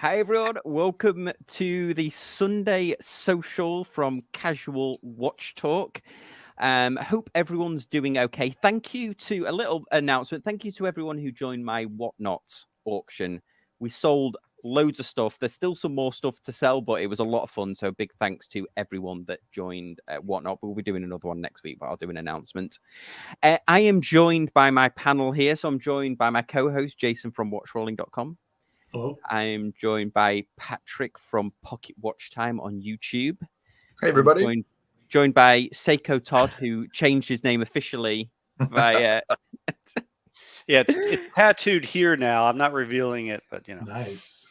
Hi everyone, welcome to the Sunday social from Casual Watch Talk. Hope everyone's doing okay. Thank you to a little announcement. Thank you to everyone who joined my Whatnot auction. We sold loads of stuff. There's still some more stuff to sell, but it was a lot of fun. So big thanks to everyone that joined Whatnot. We'll be doing another one next week, but I'll do an announcement. I am joined by my panel here. So I'm joined by my co-host, Jason from watchrolling.com. Hello. I'm joined by Patrick from Pocket Watch Time on YouTube. Hey, everybody. Joined by Seiko Todd, who changed his name officially by... Yeah, it's tattooed here now. I'm not revealing it, but you know. Nice.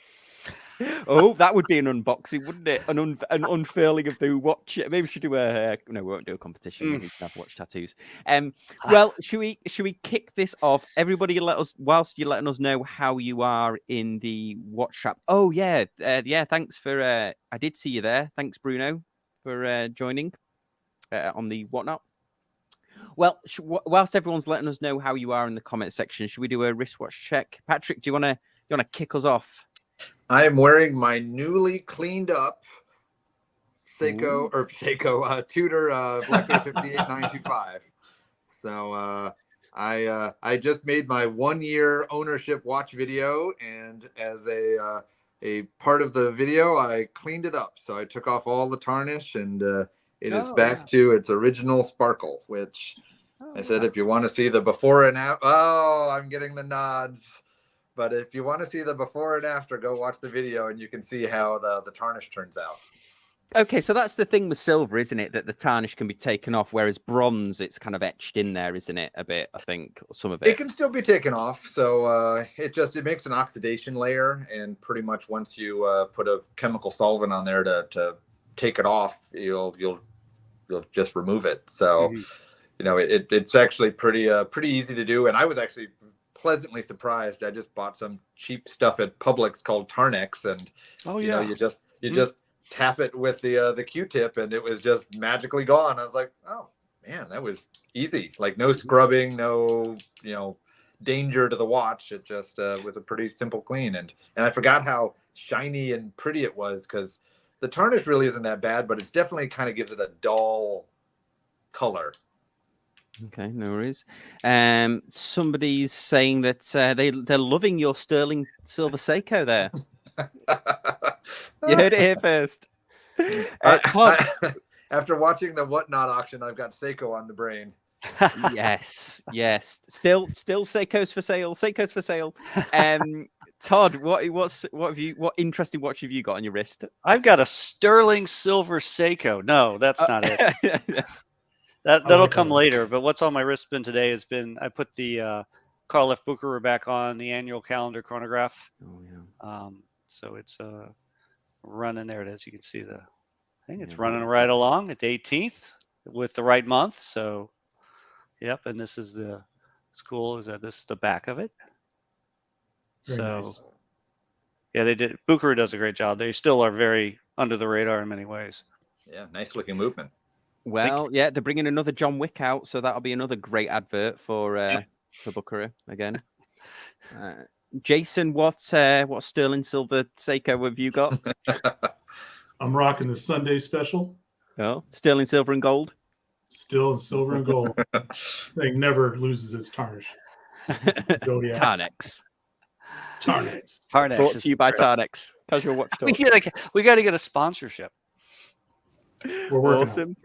Oh, that would be an unboxing, wouldn't it? An unfurling of the watch. Maybe we should do a... No, we won't do a competition. We need to have watch tattoos. Well, should we kick this off? Everybody, whilst you're letting us know how you are in the watch shop. Oh yeah, Thanks for. I did see you there. Thanks, Bruno, for joining on the Whatnot. Well, whilst everyone's letting us know how you are in the comment section, should we do a wristwatch check? Patrick, do you want to kick us off? I am wearing my newly cleaned up Seiko Tudor Black 58925. So I just made my 1 year ownership watch video, and as a part of the video, I cleaned it up. So I took off all the tarnish, and it is back to its original sparkle, which I said, if you want to see the before and after, I'm getting the nods. But if you want to see the before and after, go watch the video and you can see how the tarnish turns out. Okay, so that's the thing with silver, isn't it? That the tarnish can be taken off, whereas bronze, it's kind of etched in there, isn't it? A bit, I think, or some of it. It can still be taken off. So it makes an oxidation layer. And pretty much once you put a chemical solvent on there to take it off, you'll just remove it. So, it's actually pretty easy to do. And I was actually pleasantly surprised. I just bought some cheap stuff at Publix called Tarnex, and you just tap it with the Q-tip, and it was just magically gone. I was like, oh man, that was easy. Like no scrubbing, no danger to the watch. It just was a pretty simple clean, and I forgot how shiny and pretty it was, because the tarnish really isn't that bad, but it's definitely kind of gives it a dull color. Okay, no worries. Somebody's saying that they're loving your sterling silver Seiko there. You heard it here first. After watching the Whatnot auction, I've got Seiko on the brain. Yes. Still Seiko's for sale. Seiko's for sale. Todd, what interesting watch have you got on your wrist? I've got a sterling silver Seiko. No, that's not it. That'll come later. But what's on my wristband today has been, I put the Carl F. Bucherer back on the annual calendar chronograph. Oh yeah. So it's running there. It is. You can see the thing. It's running right along. It's 18th with the right month. So, yep. And this is this is the back of it. Very nice. Yeah, they did. Bucherer does a great job. They still are very under the radar in many ways. Yeah, nice looking movement. Well, yeah, they're bringing another John Wick out, so that'll be another great advert for Bucherer again. Jason, what sterling silver Seiko have you got? I'm rocking the Sunday special. Oh, sterling silver and gold. Still in silver and gold. Thing never loses its tarnish. Zodiac. Tarnex. Tarnex. Brought to you by Tarnex. Casual Watch Talk. We got to get a sponsorship. We're working awesome.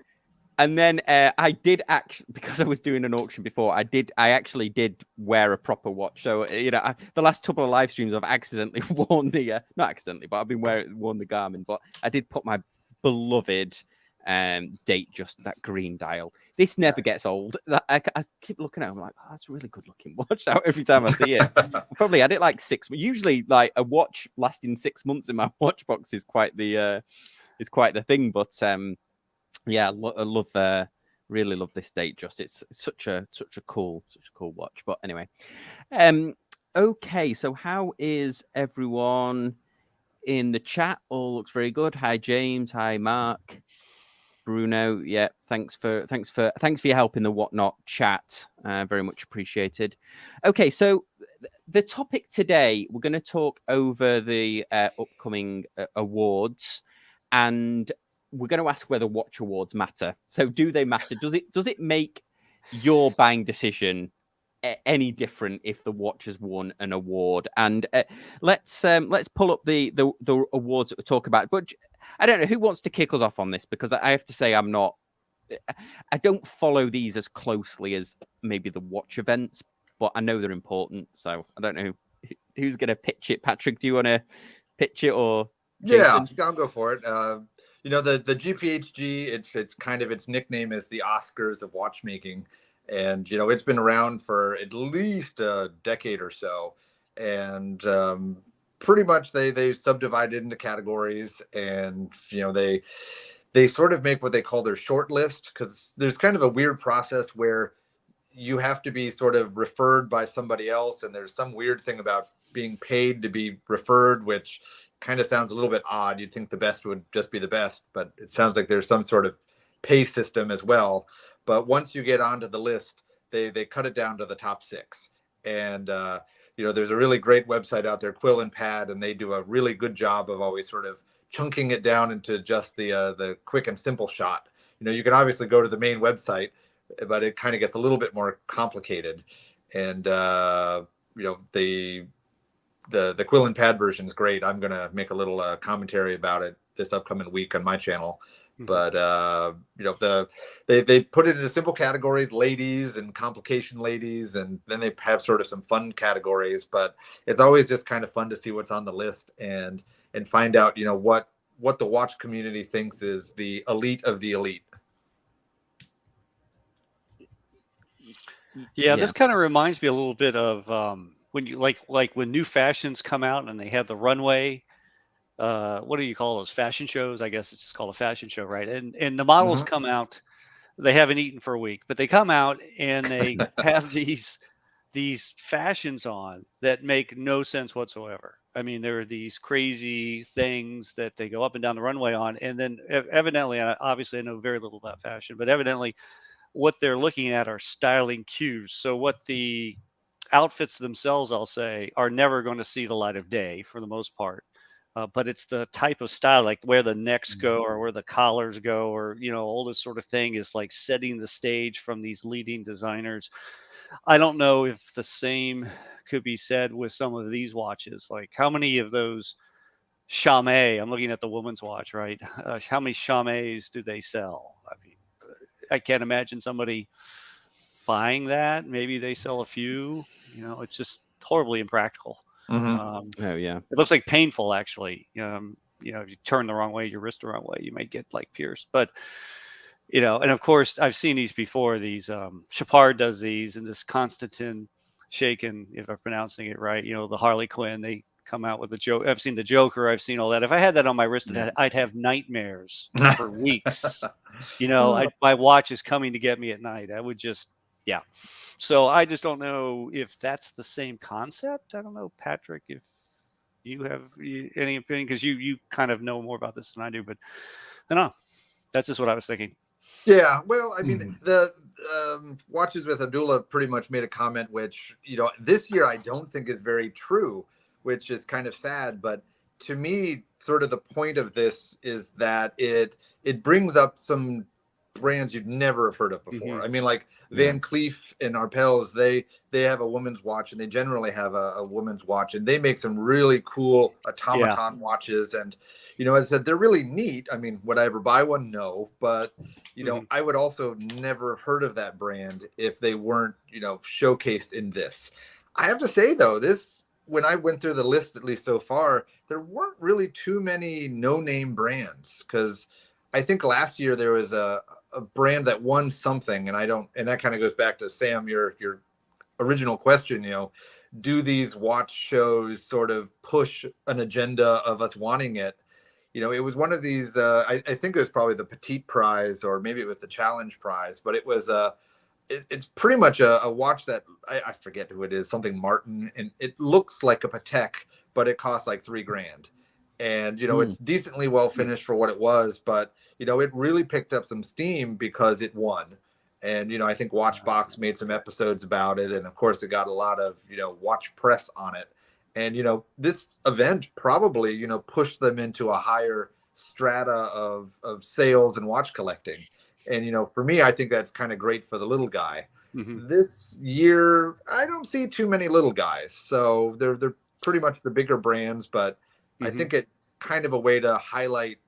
And then I did actually, because I was doing an auction before, I actually did wear a proper watch. So, the last couple of live streams, I've accidentally worn not accidentally, but I've been worn the Garmin. But I did put my beloved date, just that green dial. This never gets old. I keep looking at it, I'm like, that's a really good looking watch. Every time I see it, I probably had it like 6. Usually, like a watch lasting 6 months in my watch box is quite the thing. But yeah, I really love this date. Just it's such a cool watch. But anyway, okay. So how is everyone in the chat? All looks very good. Hi James. Hi Mark. Bruno. Yeah. Thanks for your help in the Whatnot chat. Very much appreciated. Okay. So the topic today, we're going to talk over the upcoming awards, and we're going to ask whether watch awards matter. So, do they matter? Does it make your buying decision any different if the watch has won an award? And let's pull up the awards that we talk about. But I don't know who wants to kick us off on this, because I have to say I don't follow these as closely as maybe the watch events, but I know they're important. So I don't know who's going to pitch it. Patrick, do you want to pitch it, or Jason? Yeah, I'll go for it. You know, the GPHG, it's kind of its nickname is the Oscars of watchmaking, and you know it's been around for at least a decade or so, and pretty much they subdivide it into categories, and you know they sort of make what they call their short list, because there's kind of a weird process where you have to be sort of referred by somebody else, and there's some weird thing about being paid to be referred, which kind of sounds a little bit odd. You'd think the best would just be the best, but it sounds like there's some sort of pay system as well. But once you get onto the list, they cut it down to the top 6. And you know, there's a really great website out there, Quill and Pad, and they do a really good job of always sort of chunking it down into just the quick and simple shot. You know, you can obviously go to the main website, but it kind of gets a little bit more complicated. And you know, the Quill and Pad version is great. I'm gonna make a little commentary about it this upcoming week on my channel. Mm-hmm. But you know, they put it into simple categories, ladies and complication ladies, and then they have sort of some fun categories. But it's always just kind of fun to see what's on the list and find out, you know, what the watch community thinks is the elite of the elite. Yeah, this kind of reminds me a little bit of when you like when new fashions come out and they have the runway. What do you call those, fashion shows? I guess it's just called a fashion show, right? And the models Mm-hmm. come out, they haven't eaten for a week, but they come out and they have these fashions on that make no sense whatsoever. I mean, there are these crazy things that they go up and down the runway on, and then evidently, obviously I know very little about fashion, but evidently what they're looking at are styling cues. So what the outfits themselves, I'll say, are never going to see the light of day for the most part. But it's the type of style, like where the necks go or where the collars go, or, you know, all this sort of thing is like setting the stage from these leading designers. I don't know if the same could be said with some of these watches. Like, how many of those Chaumet, I'm looking at the woman's watch, right? How many Chaumets do they sell? I mean, I can't imagine somebody buying that. Maybe they sell a few. You know, it's just horribly impractical. Mm-hmm. Oh yeah, it looks like painful, actually. You know, if you turn the wrong way, your wrist the wrong way, you might get like pierced. But you know, and of course, I've seen these before. These Chapard does these, and this Constantin Shaken, if I'm pronouncing it right. You know, the Harley Quinn. They come out with the joke. I've seen the Joker. I've seen all that. If I had that on my wrist, I'd have nightmares for weeks. You know, my watch is coming to get me at night. I would just, yeah. So I just don't know if that's the same concept. I don't know, Patrick, if you have any opinion, because you kind of know more about this than I do, but I don't know. That's just what I was thinking. Yeah, well, I mean, the Watches with Abdullah pretty much made a comment, which, you know, this year I don't think is very true, which is kind of sad. But to me, sort of the point of this is that it brings up some brands you'd never have heard of before. I mean, like Van Cleef and Arpels, they have a woman's watch, and they generally have a woman's watch, and they make some really cool automaton watches. And, you know, as I said, they're really neat. I mean, would I ever buy one? No. But, you know, I would also never have heard of that brand if they weren't, you know, showcased in this. I have to say, though, when I went through the list, at least so far, there weren't really too many no-name brands, because I think last year there was a brand that won something, and that kind of goes back to Sam, your original question, you know, do these watch shows sort of push an agenda of us wanting it? You know, it was one of these, I think it was probably the Petite Prize, or maybe it was the Challenge Prize, but it was it's pretty much a watch that I forget who it is, something Martin, and it looks like a Patek, but it costs like $3,000. And, you know, it's decently well finished for what it was, but, you know, it really picked up some steam because it won. And, I think Watchbox made some episodes about it. And of course, it got a lot of, watch press on it. And, this event probably, pushed them into a higher strata of sales and watch collecting. And, for me, I think that's kind of great for the little guy. Mhm. This year, I don't see too many little guys. So they're pretty much the bigger brands, but I Mhm. think it's kind of a way to highlight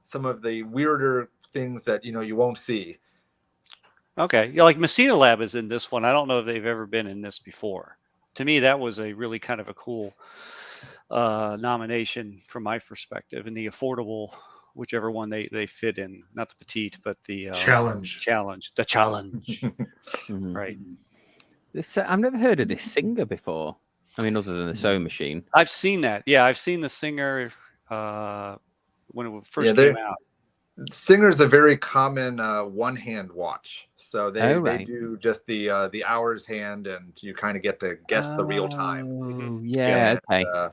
some of the weirder things that, you won't see. Okay. Yeah, like Messina Lab is in this one. I don't know if they've ever been in this before. To me, that was a really kind of a cool nomination from my perspective, and the affordable, whichever one they fit in, not the petite, but the Challenge. the challenge. Mhm. Right. I've never heard of this singer before. I mean, other than the sewing machine. I've seen that. Yeah, I've seen the Singer when it first Yeah, came out. Singer's a very common one-hand watch. So they right. do just the hours hand, and you kind of get to guess the real time. Oh, yeah. And, Okay.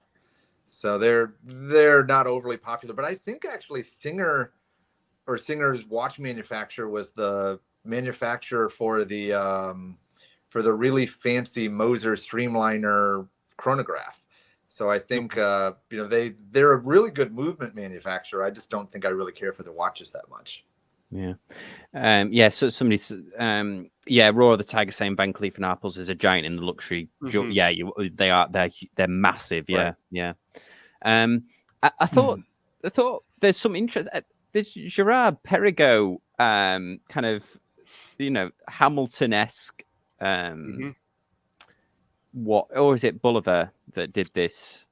so they're not overly popular, but I think actually Singer's watch manufacturer was the manufacturer for the really fancy Moser Streamliner chronograph. So I think they're a really good movement manufacturer. I just don't think I really care for their watches that much. Yeah. Yeah. So somebody's Roar the Tiger saying Van Cleef and Arpels is a giant in the luxury. Mhm. Yeah, they're massive. Yeah, Right. yeah. I thought there's some interest. There's Gerard Perregaux, kind of, Hamilton-esque. Mhm. What, or is it Bolivar that did this?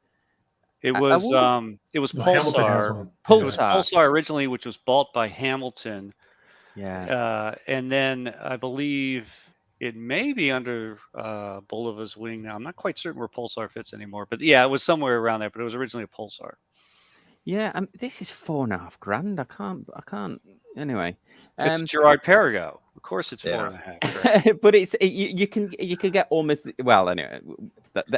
It I was wouldn't- it was No, Hamilton has Pulsar. one. It was Pulsar. Pulsar originally, which was bought by Hamilton. Yeah. And then I believe it may be under Bolivar's wing now. I'm not quite certain where Pulsar fits anymore, but yeah, it was somewhere around there. But it was originally a Pulsar. Yeah. This is $4,500. I can't. Anyway. It's Gerard Perregaux. Of course, it's Yeah. $4,500. But you can get almost, well, anyway.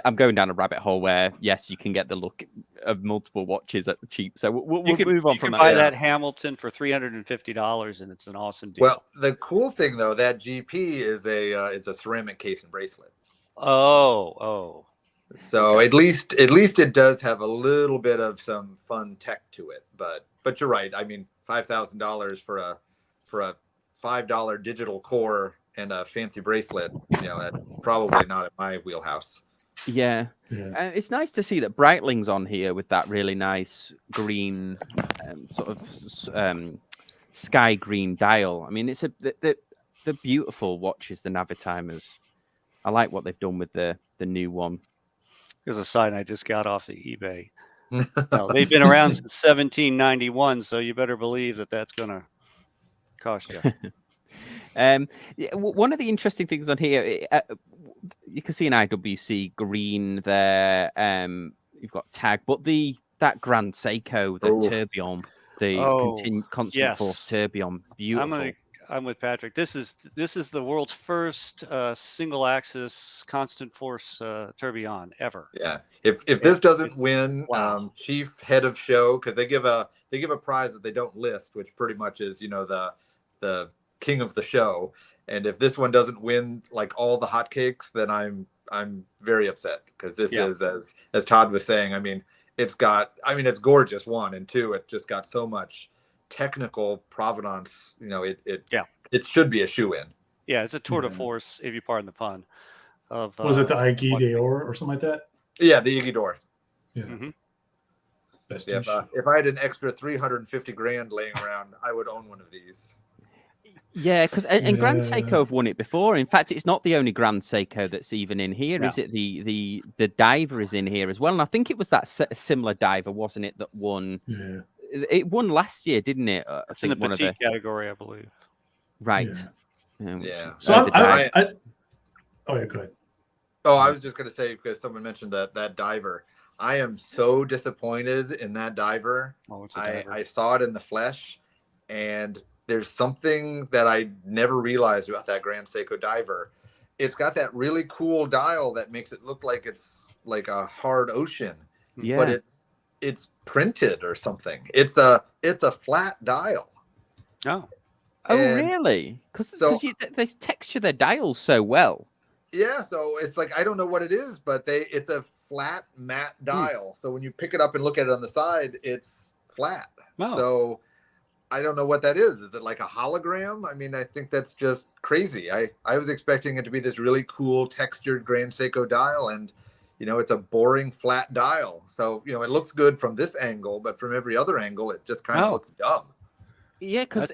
I'm going down a rabbit hole where yes, you can get the look of multiple watches at cheap. So we'll move on from that. Buy that Hamilton for $350, and it's an awesome deal. Well, the cool thing though, that GP is it's a ceramic case and bracelet. Oh. So Okay. at least it does have a little bit of some fun tech to it. But you're right. I mean, $5,000 for a $5 digital core and a fancy bracelet, that's probably not at my wheelhouse. Yeah. It's nice to see that Breitling's on here with that really nice green, sort of sky green dial. I mean, it's the beautiful watches, the Navitimers. I like what they've done with the new one. Here's a sign I just got off the eBay. Now, they've been around since 1791, so you better believe that that's going to cost you. One of the interesting things on here, you can see an IWC green there. You've got tag, but that Grand Seiko, the tourbillon, the constant force tourbillon, beautiful. I'm with Patrick. This is the world's first single axis constant force tourbillon ever. Yeah. If this doesn't win, wow. Chief head of show, because they give a prize that they don't list, which pretty much is the king of the show. And if this one doesn't win like all the hotcakes, then I'm very upset, because this is, as Todd was saying, I mean, it's gorgeous, one, and two, it just got so much technical provenance. It should be a shoe-in. Yeah, it's a tour de force, if you pardon the pun. Was it the Iggy Dior or something like that? Yeah, the Iggy Dior. Yeah. Mm-hmm. If I had an extra $350,000 laying around, I would own one of these. Yeah, because and Grand Seiko have won it before. In fact, it's not the only Grand Seiko that's even in here, is it? The diver is in here as well, and I think it was that similar diver, wasn't it, that won? Yeah. It won last year, didn't it? It's in the petite category, I believe. Right. Yeah. So oh yeah, go ahead. Oh, I was just going to say, because someone mentioned that diver. I am so disappointed in that diver. Oh, it's a diver. I saw it in the flesh, and there's something that I never realized about that Grand Seiko diver. It's got that really cool dial that makes it look like it's like a hard ocean, but it's printed or something. It's a flat dial. Oh, Oh, And really? Because so they texture their dials so well. yeah, so it's like I don't know what it is, but it's a flat matte dial. So when you pick it up and look at it on the side, it's flat. Oh. So I don't know what that is. Is it like a hologram? I mean, I think that's just crazy. I was expecting it to be this really cool textured Grand Seiko dial, and it's a boring flat dial. So it looks good from this angle, but from every other angle, it just kind of looks dumb. Yeah, because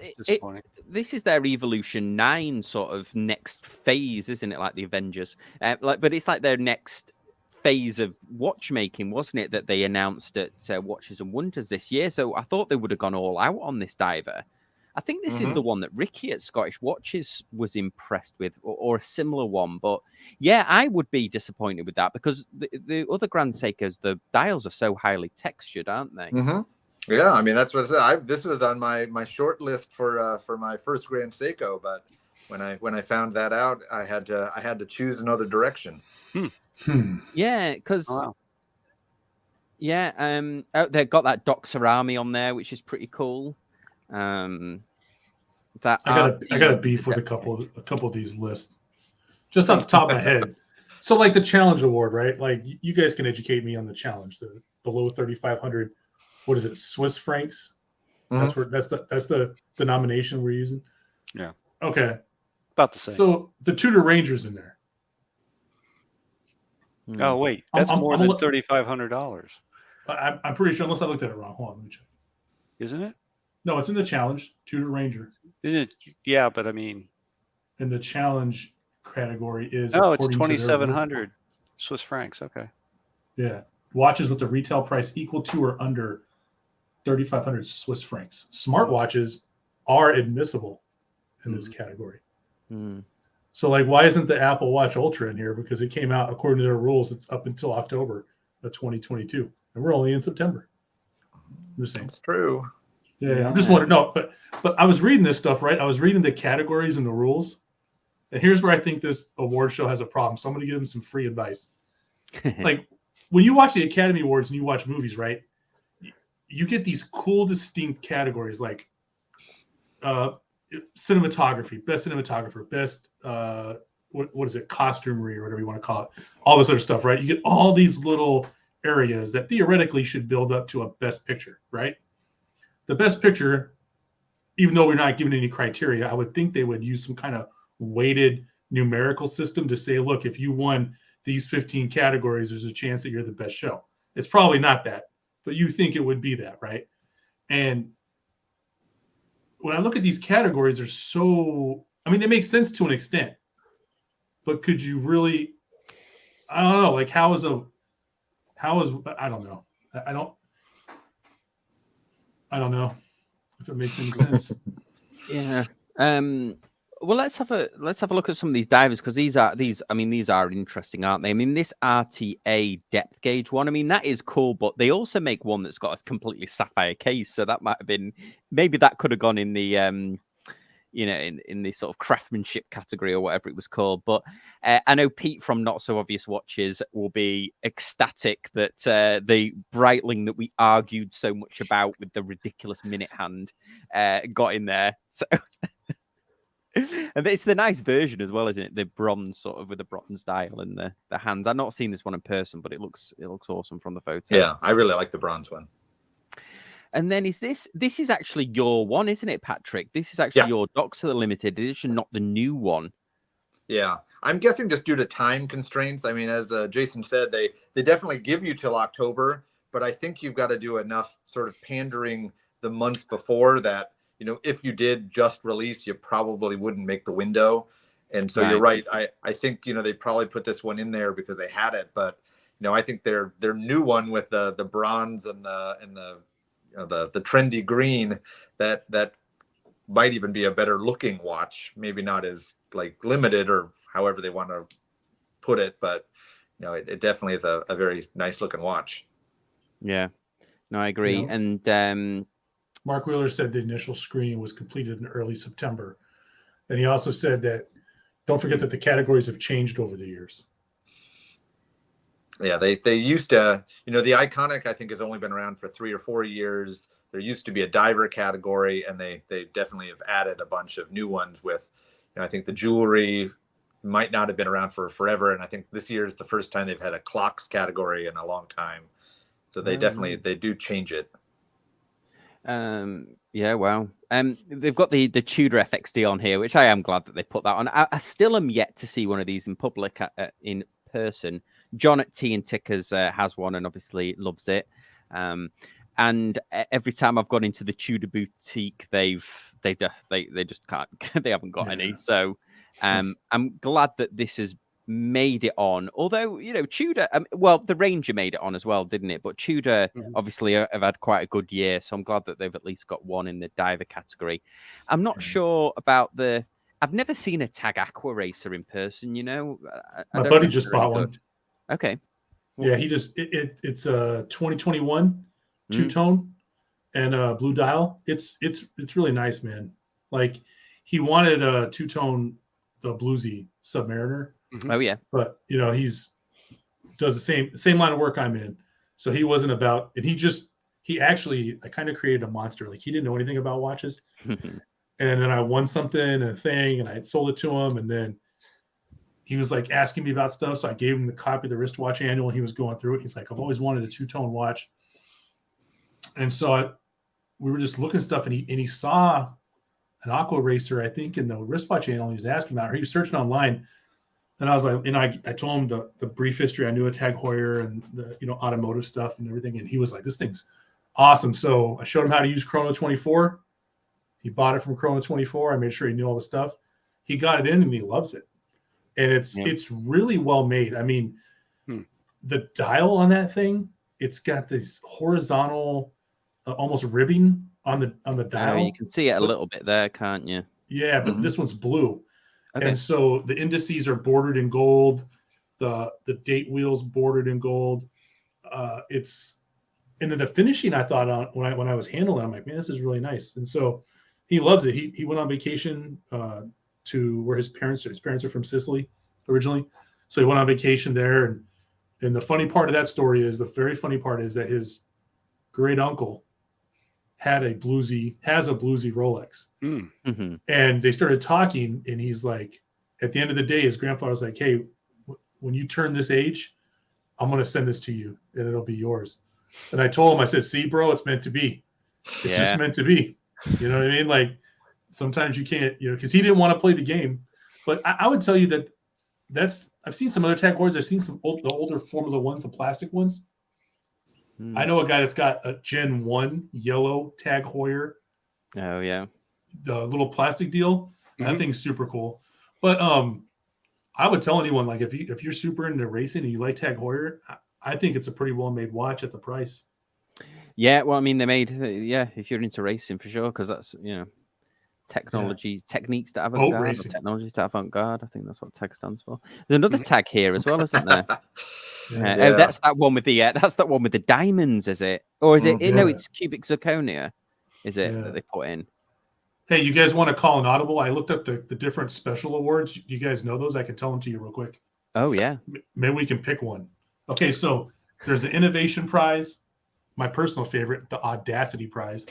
this is their Evolution 9 sort of next phase, isn't it? Like the Avengers, but it's like their next phase of watchmaking, wasn't it? That they announced at Watches and Wonders this year. So I thought they would have gone all out on this diver. I think this is the one that Ricky at Scottish Watches was impressed with, or a similar one. But yeah, I would be disappointed with that because the other Grand Seikos, the dials are so highly textured, aren't they? Yeah, I mean that's what I said. This was on my short list for my first Grand Seiko, but when I found that out, I had to choose another direction. Yeah, because they've got that Doc Cerami on there, which is pretty cool. That I got a beef with a couple of these lists, just off the top of my head. So like the challenge award, right? Like you guys can educate me on the challenge. The below 3,500. What is it? Swiss francs. That's the denomination we're using. Yeah. Okay. About the same. So the Tudor Ranger's in there. Oh wait, that's more than $3,500. I'm pretty sure, unless I looked at it wrong. Hold on, let me check. Isn't it? No, it's in the challenge. Tudor Ranger. Isn't it? Yeah, but I mean, in the challenge category is it's 2,700 Swiss francs. Okay. Yeah, watches with the retail price equal to or under 3,500 Swiss francs. Smartwatches are admissible in this category. So, like, why isn't the Apple Watch Ultra in here? Because it came out according to their rules. It's up until October of 2022, and we're only in September. I'm just saying. It's true. Yeah, I'm just wondering. No, but I was reading this stuff, right? I was reading the categories and the rules, and here's where I think this award show has a problem. So I'm going to give them some free advice. Like when you watch the Academy Awards and you watch movies, right? You get these cool, distinct categories like cinematography, best cinematographer, best what is it, costumery or whatever you want to call it, all this other stuff, right? You get all these little areas that theoretically should build up to a best picture, right? The best picture, even though we're not given any criteria, I would think they would use some kind of weighted numerical system to say, look, if you won these 15 categories, there's a chance that you're the best show. It's probably not that, but you think it would be that, right? And when I look at these categories, they're so, I mean, they make sense to an extent, but could you really, I don't know, like I don't know. I don't know if it makes any sense. Yeah. Well, let's have a look at some of these divers because these are interesting, aren't they? I mean, this RTA depth gauge one, I mean, that is cool, but they also make one that's got a completely sapphire case, so that might have been, maybe that could have gone in the in the sort of craftsmanship category or whatever it was called. But I know Pete from Not So Obvious Watches will be ecstatic that the Breitling that we argued so much about with the ridiculous minute hand got in there. So. And it's the nice version as well, isn't it? The bronze sort of with the bronze dial and the hands. I've not seen this one in person, but it looks awesome from the photo. Yeah, I really like the bronze one. And then this is actually your one, isn't it, Patrick? This is actually your Doxa the limited edition, not the new one. Yeah, I'm guessing just due to time constraints. I mean, as Jason said, they definitely give you till October, but I think you've got to do enough sort of pandering the months before that. If you did just release, you probably wouldn't make the window. And so You're right. I think, they probably put this one in there because they had it, but I think their new one with the bronze and the trendy green that might even be a better looking watch, maybe not as like limited or however they want to put it, but it definitely is a very nice looking watch. Yeah, no, I agree. And Mark Wheeler said the initial screening was completed in early September. And he also said that don't forget that the categories have changed over the years. Yeah, they used to, the Iconic, I think, has only been around for 3 or 4 years. There used to be a diver category, and they definitely have added a bunch of new ones with, I think the jewelry might not have been around for forever, and I think this year is the first time they've had a clocks category in a long time. So they definitely they do change it. Yeah, wow. They've got the Tudor FXD on here, which I am glad that they put that on. I still am yet to see one of these in public in person. John at Tea and Tickers has one and obviously loves it. And every time I've gone into the Tudor boutique, they just can't. They haven't got any. So I'm glad that this has made it on. Although Tudor, well, the Ranger made it on as well, didn't it? But Tudor obviously have had quite a good year, so I'm glad that they've at least got one in the diver category. I'm not sure about the. I've never seen a Tag Aqua Racer in person. My buddy just bought one. Okay. Yeah, he just it's a 2021 two-tone and blue dial. It's really nice, man. Like he wanted a two-tone, the bluesy Submariner. Oh yeah, but he's does the same line of work I'm in, so he wasn't about. And he actually I kind of created a monster. Like he didn't know anything about watches, and then I won something, a thing, and I sold it to him, and then he was like asking me about stuff, so I gave him the copy of the wristwatch annual, and he was going through it. He's like, I've always wanted a two-tone watch, and so we were just looking at stuff, and he saw an Aqua Racer, I think, in the wristwatch annual. He was asking about her. He was searching online. And I was like, I told him the brief history. I knew a Tag Heuer and the automotive stuff and everything. And he was like, this thing's awesome. So I showed him how to use Chrono 24. He bought it from Chrono 24. I made sure he knew all the stuff. He got it in and he loves it. And it's really well made. I mean, the dial on that thing, it's got this horizontal, almost ribbing on the dial. You can see it a little bit there, can't you? Yeah, but this one's blue. Okay. And so the indices are bordered in gold, the date wheels bordered in gold. And then the finishing, I thought on when I was handling, I'm like, man, this is really nice. And so he loves it. He went on vacation to where his parents are from Sicily originally. So he went on vacation there. And the funny part of that story is, the very funny part is that his great uncle has a bluesy Rolex. And they started talking, and he's like, at the end of the day, his grandfather was like, hey, when you turn this age, I'm going to send this to you and it'll be yours. And I told him, I said, see, bro, it's meant to be. It's just meant to be. You know what I mean? Like sometimes you can't, because he didn't want to play the game. But I would tell you I've seen some other Tag Heuers. I've seen the older Formula Ones, the plastic ones. I know a guy that's got a Gen 1 yellow Tag Heuer. Oh, yeah. The little plastic deal. That thing's super cool. But I would tell anyone, like, if you're super into racing and you like Tag Heuer, I think it's a pretty well-made watch at the price. Yeah, well, I mean, they made, if you're into racing, for sure, because that's, techniques to avant-garde, or technologies to avant-garde. I think that's what TAG stands for. There's another tag here as well, isn't there? Oh, that's that one with the diamonds, is it? Or is it? No, it's cubic zirconia. Is it that they put in? Hey, you guys want to call an audible? I looked up the different special awards. You guys know those? I can tell them to you real quick. Oh yeah. Maybe we can pick one. Okay, so there's the Innovation Prize, my personal favorite, the Audacity Prize,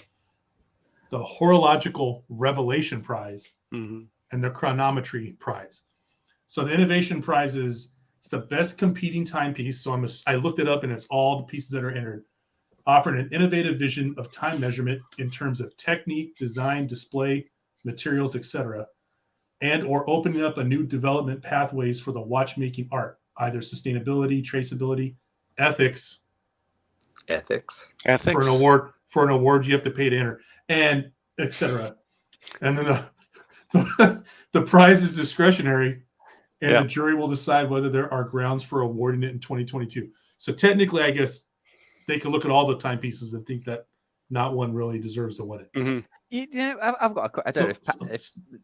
the Horological Revelation Prize, and the Chronometry Prize. So the Innovation Prize it's the best competing timepiece. So I looked it up, and it's all the pieces that are entered, offering an innovative vision of time measurement in terms of technique, design, display, materials, etc., and or opening up a new development pathways for the watchmaking art, either sustainability, traceability, ethics. For an award you have to pay to enter, and etc. And then the prize is discretionary, and the jury will decide whether there are grounds for awarding it in 2022. So technically, I guess they can look at all the timepieces and think that not one really deserves to win it. I've got a question.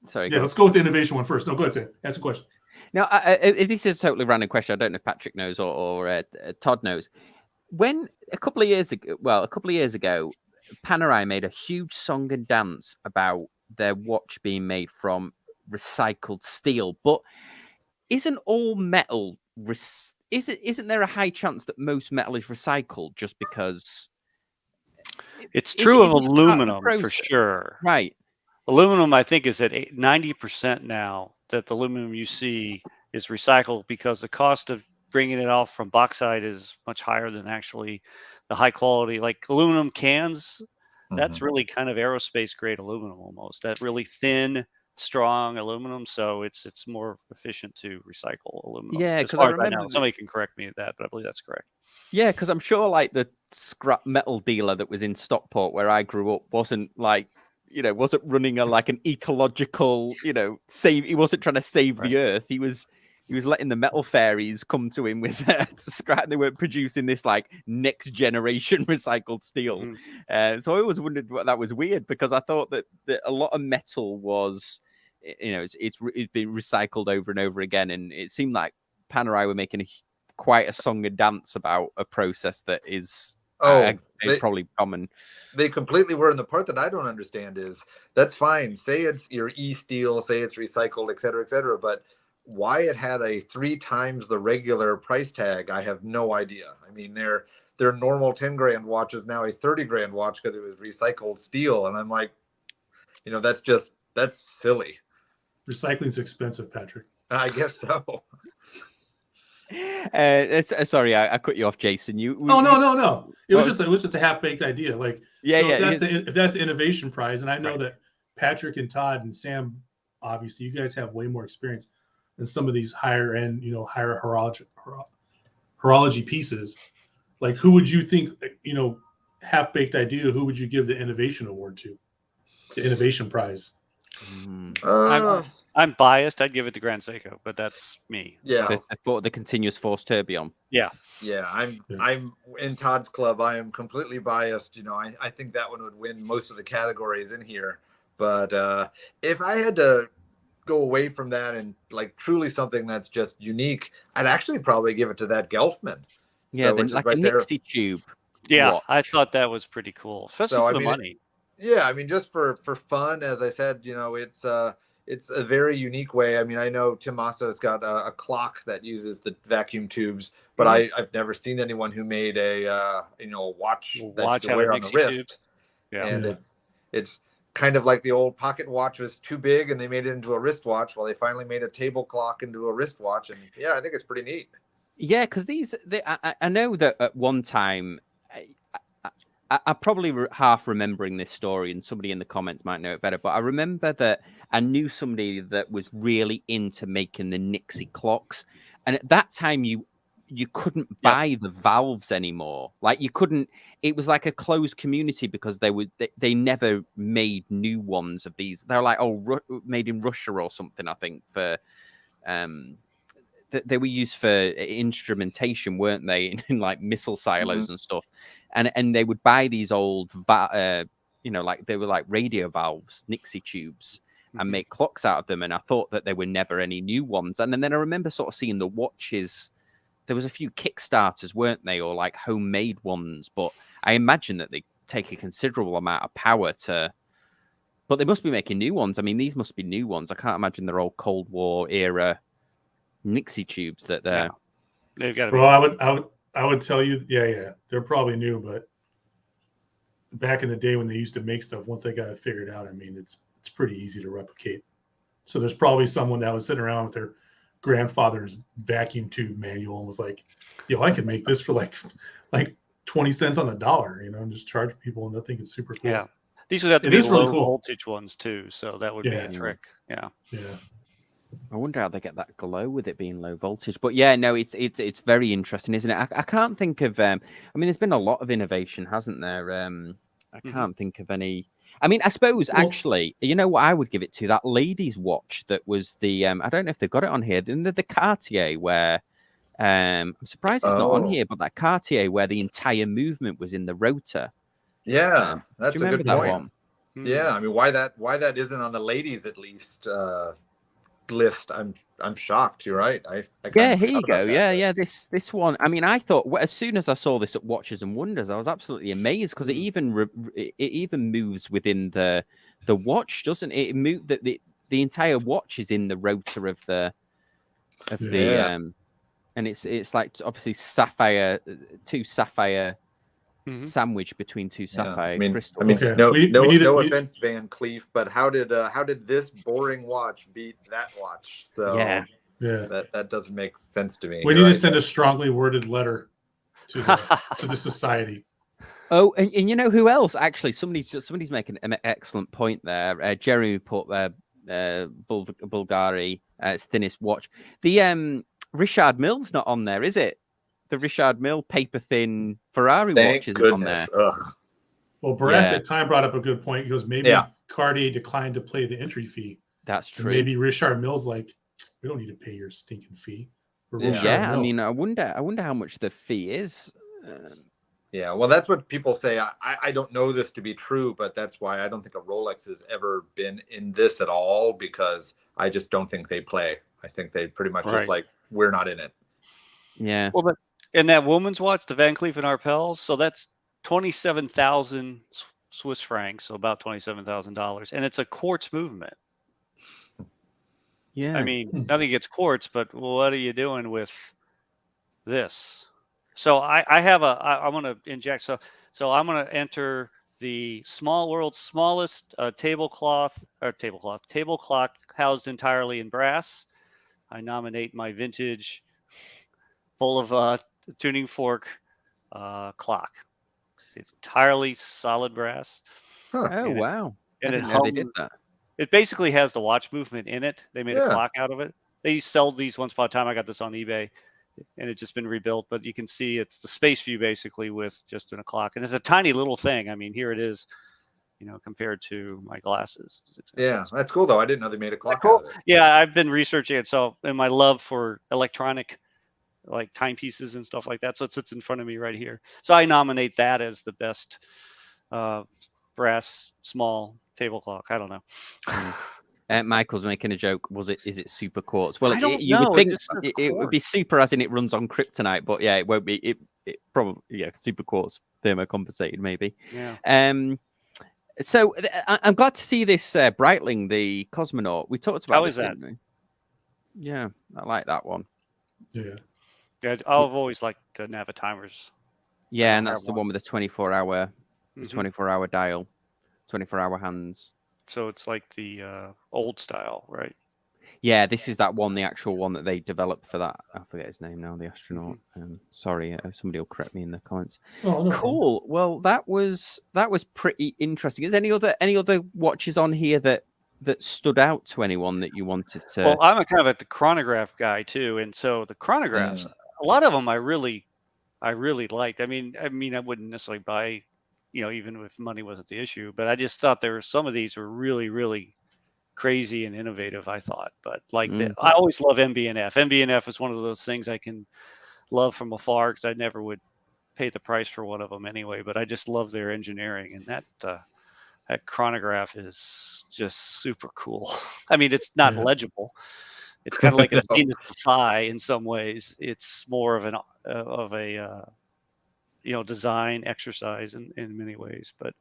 Sorry. Yeah, let's go with the innovation one first. No, go ahead, Sam. Ask a question. Now, this is a totally random question. I don't know if Patrick knows or Todd knows. When a couple of years ago, Panerai made a huge song and dance about their watch being made from recycled steel. But isn't all metal isn't there a high chance that most metal is recycled just because It's true of isn't it part the aluminum for process? sure. Right. Aluminum, I think, is at 90% now that the aluminum you see is recycled because the cost of bringing it off from bauxite is much higher than actually the high quality, like aluminum cans. That's really kind of aerospace grade aluminum almost. That really thin, strong aluminum. So it's more efficient to recycle aluminum. Yeah, As 'cause I far as I remember know, somebody can correct me at that, but I believe that's correct. Yeah, because I'm sure like the scrap metal dealer that was in Stockport where I grew up wasn't like, wasn't running like an ecological, he wasn't trying to save Right. the earth. He was letting the metal fairies come to him with scrap. They weren't producing this like next generation recycled steel. Mhm. So I always wondered what that was weird because I thought that a lot of metal was, it's been recycled over and over again, and it seemed like Panerai were making quite a song and dance about a process that is probably common. They completely were. And the part that I don't understand is that's fine. Say it's your e-steel, say it's recycled, et cetera, but why it had a 3 times the regular price tag, I have no idea. I mean, their normal 10 grand watch is now a 30 grand watch because it was recycled steel. And I'm like, that's silly. Recycling's expensive, Patrick. I guess so. Sorry, I cut you off, Jason. No. It was just a half-baked idea. Like, if that's the innovation prize, and I know that Patrick and Todd and Sam, obviously, you guys have way more experience than some of these higher end, higher horology pieces. Like, who would you think, half-baked idea? Who would you give the innovation award to? The innovation prize. I'm biased. I'd give it to Grand Seiko, but that's me. Yeah, the continuous force tourbillon. Yeah, I'm in Todd's club. I am completely biased. I think that one would win most of the categories in here. But if I had to go away from that and like truly something that's just unique, I'd actually probably give it to that Gelfman. Yeah, then like a Nixie tube. Yeah, watch. I thought that was pretty cool, especially for the money. Just for fun, as I said, it's a very unique way. I mean, I know Tim Masso's got a clock that uses the vacuum tubes, but I've never seen anyone who made a watch that you wear on the wrist. Tube. Yeah. And it's kind of like the old pocket watch was too big and they made it into a wristwatch. Well, they finally made a table clock into a wristwatch, and I think it's pretty neat. Yeah, because I know that at one time, I probably half remembering this story, and somebody in the comments might know it better, but I remember that I knew somebody that was really into making the Nixie clocks, and at that time you couldn't buy the valves anymore. Like you couldn't. It was like a closed community because they never made new ones of these. They're like made in Russia or something. I think for they were used for instrumentation, weren't they? In like missile silos and stuff. And they would buy these old, like they were like radio valves, Nixie tubes, and make clocks out of them. And I thought that there were never any new ones. And then I remember sort of seeing the watches. There was a few Kickstarters, weren't they, or like homemade ones? But I imagine that they take a considerable amount of power to. But they must be making new ones. I mean, these must be new ones. I can't imagine they're old Cold War era Nixie tubes that they're. They've got to be. Well, I would tell you, they're probably new, but back in the day when they used to make stuff, once they got it figured out, I mean, it's pretty easy to replicate. So there's probably someone that was sitting around with their grandfather's vacuum tube manual and was like, I could make this for like 20 cents on the dollar, and just charge people, and I think it's super cool. Yeah. These would have to be low voltage ones too, so that would be a trick. Yeah. Yeah. I wonder how they get that glow with it being low voltage. But yeah, no, it's very interesting, isn't it? I can't think of. I mean, there's been a lot of innovation, hasn't there? I can't think of any. I mean, I suppose actually, you know what I would give it to? That lady's watch that was the. I don't know if they've got it on here. The Cartier, where I'm surprised it's not on here, but that Cartier where the entire movement was in the rotor. Yeah, that's do you remember a good that point. one? Yeah, I mean, why that isn't on the ladies at least list? I'm shocked. You're right. Here you go. Yeah. This one. I mean, I thought as soon as I saw this at Watches and Wonders, I was absolutely amazed because it even moves within the watch, doesn't it? It move the entire watch is in the rotor of the. And and it's like obviously sapphire, two sapphire sandwich between two sapphire crystals. I mean, Okay. no offense, Van Cleef, but how did this boring watch beat that watch? So Yeah. that doesn't make sense to me. We need to send a strongly worded letter to the society. Oh, and you know who else? Actually, somebody's making an excellent point there. Jeremy put Bulgari its thinnest watch. The Richard Mill's not on there, is it? The Richard Mill paper thin Ferrari watch isn't on there. Ugh. Well, Brass Time brought up a good point. He goes, maybe Cartier declined to pay the entry fee. That's true. And maybe Richard Mill's like, we don't need to pay your stinking fee. Yeah, I mean, I wonder how much the fee is. Yeah, well, that's what people say. I don't know this to be true, but that's why I don't think a Rolex has ever been in this at all, because I just don't think they play. I think they pretty much just like, we're not in it. Yeah. Well, but and that woman's watch, the Van Cleef and Arpels, so that's 27,000 Swiss francs, so about $27,000, and it's a quartz movement. Yeah. I mean, nothing gets quartz, but what are you doing with this? So I want to inject. So I'm going to enter the world's smallest table clock housed entirely in brass. I nominate my vintage full of tuning fork clock. It's entirely solid brass. Huh. Oh, wow. And I didn't know they did that. It basically has the watch movement in it. They made a clock out of it. They sell these once upon a time. I got this on eBay, and it's just been rebuilt. But you can see it's the space view basically with just in a clock. And it's a tiny little thing. I mean, here it is, compared to my glasses. Yeah, that's cool, though. I didn't know they made a clock cool. out of it. Yeah, I've been researching it. So, and my love for electronic, like timepieces and stuff like that. So it sits in front of me right here. So I nominate that as the best brass small table clock. I don't know. Michael's making a joke. Is it super quartz? Well, you would think it would be super, as in it runs on kryptonite, but yeah, it won't be. It probably super quartz thermocompensated maybe. Yeah. So I'm glad to see this Breitling, the cosmonaut. We talked about this, didn't we? Yeah, I like that one. Yeah. Yeah, I've always liked Navitimers. Yeah, and that's the one with the 24-hour, the 24-hour dial, 24-hour hands. So it's like the old style, right? Yeah, this is that one, the actual one that they developed for that. I forget his name now, the astronaut. Sorry, somebody will correct me in the comments. Oh, no cool. problem. Well, that was pretty interesting. Is any other watches on here that stood out to anyone that you wanted to? Well, I'm a kind of the chronograph guy too, and so the chronographs, a lot of them I really liked. I mean, I wouldn't necessarily buy, even if money wasn't the issue, but I just thought there were some of these were really, really crazy and innovative, I thought. But like I always love MB&F. MB&F is one of those things I can love from afar because I never would pay the price for one of them anyway, but I just love their engineering, and that chronograph is just super cool. I mean, it's not legible. It's kind of like a Zenith Phi in some ways. It's more of a design exercise in many ways, but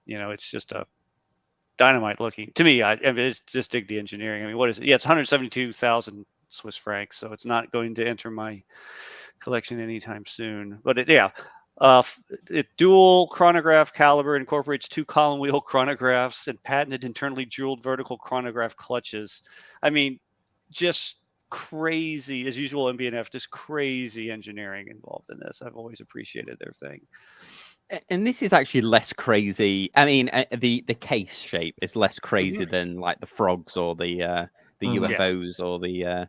it's just a dynamite looking to me. I just dig the engineering. I mean, what is it? Yeah, it's 172,000 Swiss francs, so it's not going to enter my collection anytime soon. But it dual chronograph caliber, incorporates 2 column wheel chronographs and patented internally jeweled vertical chronograph clutches. I mean, just crazy, as usual, MB&F, just crazy engineering involved in this. I've always appreciated their thing. And this is actually less crazy. I mean, the case shape is less crazy than like the frogs or the UFOs or the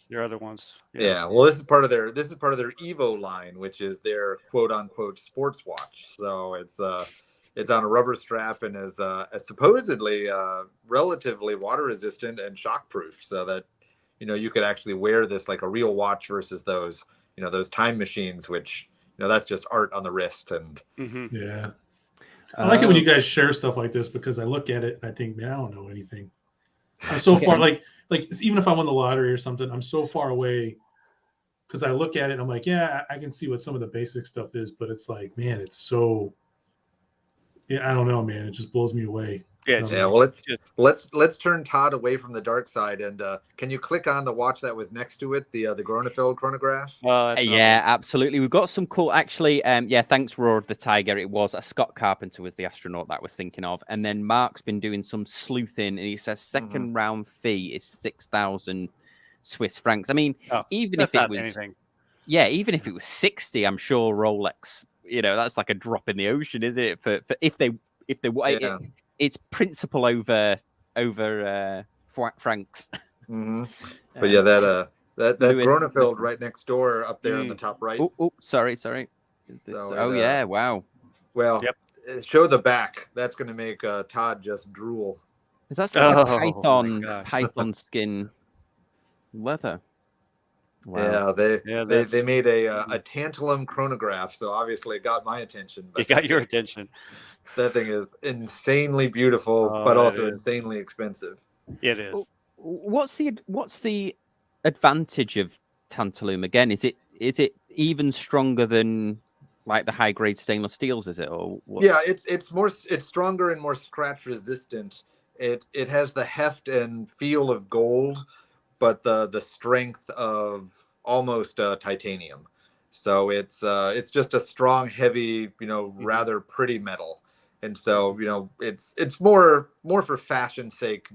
your other ones. Yeah. Well, this is part of their Evo line, which is their quote unquote sports watch. So it's on a rubber strap and is supposedly relatively water resistant and shockproof, so that you could actually wear this like a real watch versus those those time machines, which that's just art on the wrist. And yeah, I like it when you guys share stuff like this, because I look at it and I think, man, I don't know anything. I'm so far like even if I won the lottery or something, I'm so far away, because I look at it and I'm like, yeah, I can see what some of the basic stuff is, but it's like, man, it's so, I don't know, man, it just blows me away. Yeah, No, Yeah, no. well, just- let's turn Todd away from the dark side, and can you click on the watch that was next to it, the Gronefeld chronograph? that's another Yeah, one. absolutely. We've got some cool. Actually, yeah. Thanks, Roar of the Tiger. It was Scott Carpenter was the astronaut that I was thinking of, and then Mark's been doing some sleuthing, and he says second round fee is 6,000 Swiss francs. I mean, Oh, even that's if it not was, anything. yeah, even if it was 60, I'm sure Rolex. That's like a drop in the ocean, isn't it? For if they Yeah. it's principle over francs. But yeah, that Lewis. Gronefeld right next door up there in the Mm. top right. Oh, sorry. This, So yeah, wow. Well, Yep. show the back. That's going to make Todd just drool. That's like a Oh, my gosh. python skin leather. Yeah, Wow. they made a tantalum chronograph, so obviously it got my attention. You But got your attention. that thing is insanely beautiful, Oh, but it also is. insanely expensive. It is. What's the advantage of tantalum again? Is it even stronger than like the high grade stainless steels? Is it or what? Yeah, it's stronger and more scratch resistant. It has the heft and feel of gold, but the strength of almost titanium. So it's just a strong, heavy, rather pretty metal. And so it's more for fashion's sake,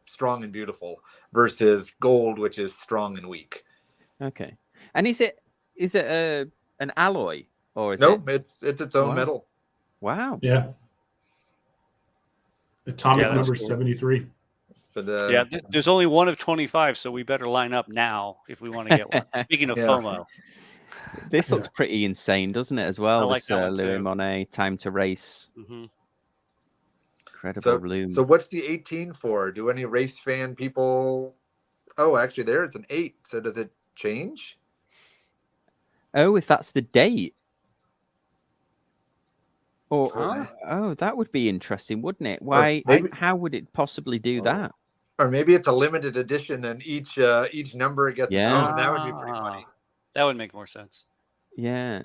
strong and beautiful, versus gold, which is strong and weak. Okay. And is it an alloy or is Nope, it's its own Wow. metal. Wow. Yeah. Atomic that's number cool. 73. But Yeah, there's only one of 25, so we better line up now if we want to get one. Speaking of Yeah. FOMO, This Yeah. looks pretty insane, doesn't it? As well, I like this that one Louis too. Monet Time to Race. hmm Incredible loom. So what's the 18 for? Do any race fan people? Oh, actually, there it's an 8. So does it change? Oh, if that's the date. Or Huh? oh, that would be interesting, wouldn't it? Why? How would it possibly do that? Or maybe it's a limited edition, and each number gets its own. That would be pretty funny. That would make more sense. Yeah.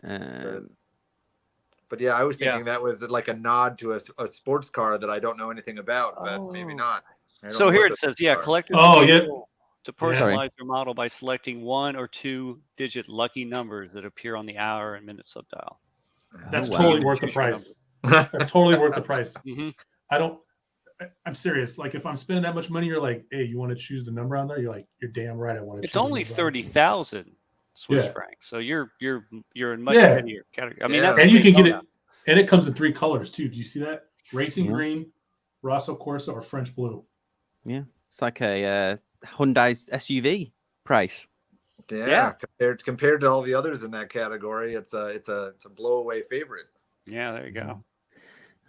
But yeah, I was thinking that was like a nod to a sports car that I don't know anything about, but maybe not. So here it says, collectors Oh, are yeah. able to personalize their model by selecting 1 or 2 digit lucky numbers that appear on the hour and minute subdial. That's wow. totally worth the price. That's totally worth the price. Mm-hmm. I'm serious. Like if I'm spending that much money, you're like, hey, you want to choose the number on there? You're like, you're damn right. I want to. It's only 30,000 Swiss Yeah. francs, so you're in much Yeah. heavier category. I mean, Yeah. that's And you can get Daytona. it, and it comes in 3 colors too. Do you see that? Racing Yeah. green, Rosso Corsa, or French blue. Yeah. It's like a Hyundai's SUV price. Yeah. Compared to all the others in that category, it's a blow away favorite. Yeah, there you go.